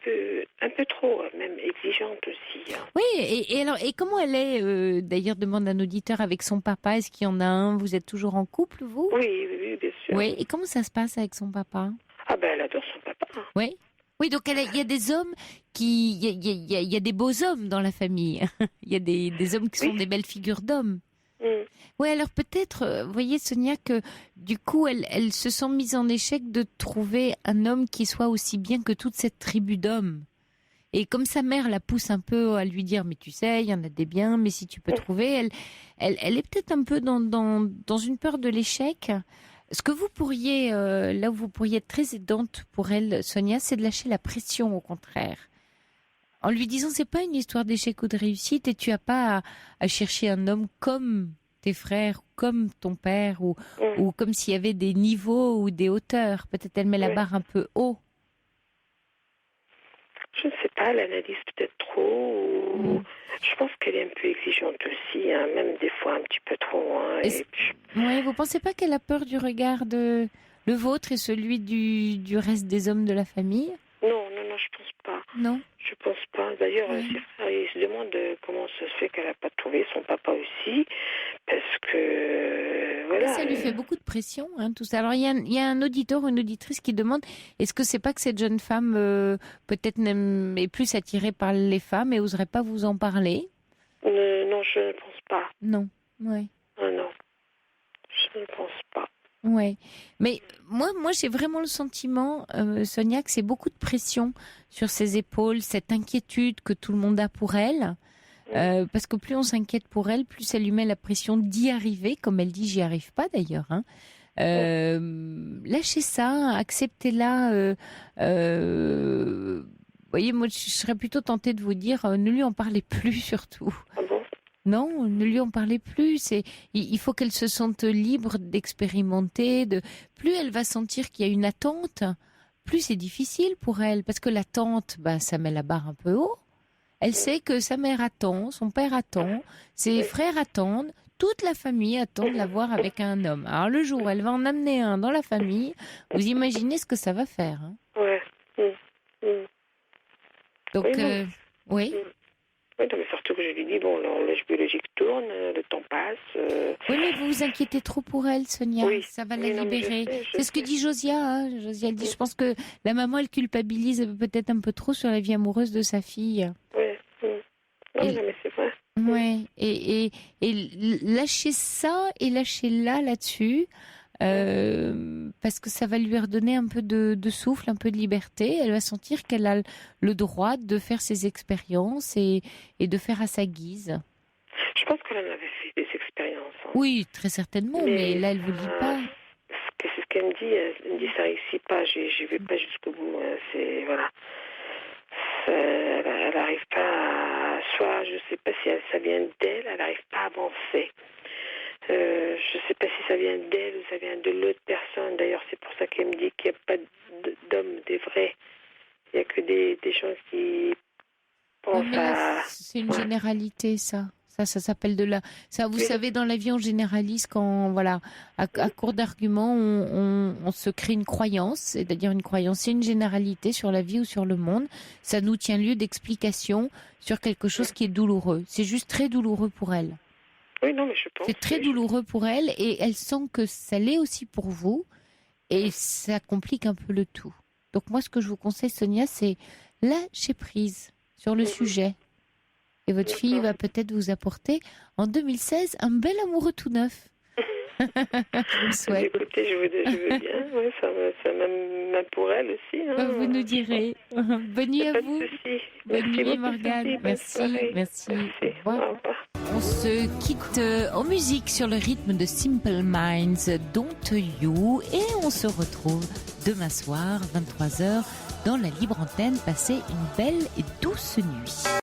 un peu trop, même exigeante aussi. Hein. Oui, et comment elle est, d'ailleurs, demande un auditeur, avec son papa? Est-ce qu'il y en a un? Vous êtes toujours en couple, vous? Oui, bien sûr. Oui, et comment ça se passe avec son papa? Ah ben, elle adore son papa. Oui. Oui, donc il y a des hommes il y a des beaux hommes dans la famille. Il y a des hommes qui sont des belles figures d'hommes. Oui, alors peut-être, vous voyez Sonia, que du coup, elle se sent mise en échec de trouver un homme qui soit aussi bien que toute cette tribu d'hommes. Et comme sa mère la pousse un peu à lui dire, mais tu sais, il y en a des biens, mais si tu peux trouver, elle est peut-être un peu dans une peur de l'échec. Ce que vous pourriez, là où vous pourriez être très aidante pour elle, Sonia, c'est de lâcher la pression, au contraire. En lui disant, c'est pas une histoire d'échec ou de réussite, et tu as pas à chercher un homme comme tes frères, comme ton père, ou comme s'il y avait des niveaux ou des hauteurs. Peut-être elle met la barre un peu haut. Je ne sais pas, elle analyse peut-être trop. Je pense qu'elle est un peu exigeante aussi, hein, même des fois un petit peu trop. Hein, Oui, vous pensez pas qu'elle a peur du regard de le vôtre et celui du reste des hommes de la famille? Non, je pense pas. Non. Je pense pas. D'ailleurs, ses frères, ils se demandent comment ça se fait qu'elle n'a pas trouvé son papa aussi, parce que voilà. Ça lui fait beaucoup de pression, hein, tout ça. Alors il y a un auditeur ou une auditrice qui demande, est-ce que c'est pas que cette jeune femme peut-être est plus attirée par les femmes et oserait pas vous en parler? Non, je ne pense pas. Non, ouais. Non, je ne pense pas. Ouais, mais moi j'ai vraiment le sentiment, Sonia, que c'est beaucoup de pression sur ses épaules, cette inquiétude que tout le monde a pour elle, parce que plus on s'inquiète pour elle, plus ça lui met la pression d'y arriver, comme elle dit, j'y arrive pas d'ailleurs. Hein. Lâchez ça, acceptez-la. Voyez, moi je serais plutôt tentée de vous dire, ne lui en parlez plus surtout. Ah bon? Non, ne lui en parlez plus. Il faut qu'elle se sente libre d'expérimenter. Plus elle va sentir qu'il y a une attente, plus c'est difficile pour elle. Parce que l'attente, ça met la barre un peu haut. Elle sait que sa mère attend, son père attend, ses frères attendent, toute la famille attend de la voir avec un homme. Alors le jour où elle va en amener un dans la famille, vous imaginez ce que ça va faire. Hein. Ouais. Donc, oui. Oui, non, mais surtout que je lui dis, l'horloge biologique tourne, le temps passe. Oui, mais vous vous inquiétez trop pour elle, Sonia. Oui. Ça va la libérer. C'est ce que dit Josia. Hein. Josia, elle dit, je pense que la maman, elle culpabilise peut-être un peu trop sur la vie amoureuse de sa fille. Oui. Non, mais c'est vrai. Oui, et lâchez ça et lâchez-la là-dessus. Parce que ça va lui redonner un peu de souffle, un peu de liberté. Elle va sentir qu'elle a le droit de faire ses expériences et de faire à sa guise. Je pense qu'elle en avait fait des expériences. Hein. Oui, très certainement, mais là, elle ne vous le dit pas. C'est ce qu'elle me dit. Elle me dit, ça réussit pas, je vais pas jusqu'au bout. C'est, voilà. Elle n'arrive pas à... Soit, je sais pas si ça vient d'elle, elle n'arrive pas à avancer. Je ne sais pas si ça vient d'elle ou ça vient de l'autre personne. D'ailleurs, c'est pour ça qu'elle me dit qu'il n'y a pas d'hommes, des vrais. Il n'y a que des gens qui pensent à... C'est une généralité, ça. Ça s'appelle de la... Ça, vous savez, dans la vie, on généralise quand, voilà, à court d'arguments, on se crée une croyance. C'est-à-dire une croyance, c'est une généralité sur la vie ou sur le monde. Ça nous tient lieu d'explication sur quelque chose qui est douloureux. C'est juste très douloureux pour elle. Oui, non, mais je pense. C'est très douloureux pour elle et elle sent que ça l'est aussi pour vous et ça complique un peu le tout. Donc moi, ce que je vous conseille, Sonia, c'est lâcher prise sur le sujet. Et votre fille va peut-être vous apporter en 2016 un bel amoureux tout neuf. Je vous le souhaite. Écoutez, je veux bien. Ouais, ça même pour elle aussi. Hein. Vous nous direz. Bonne nuit à vous. Bonne nuit, Morgane. Merci. Au revoir. On se quitte en musique sur le rythme de Simple Minds, Don't You, et on se retrouve demain soir, 23h, dans la libre antenne. Passez une belle et douce nuit.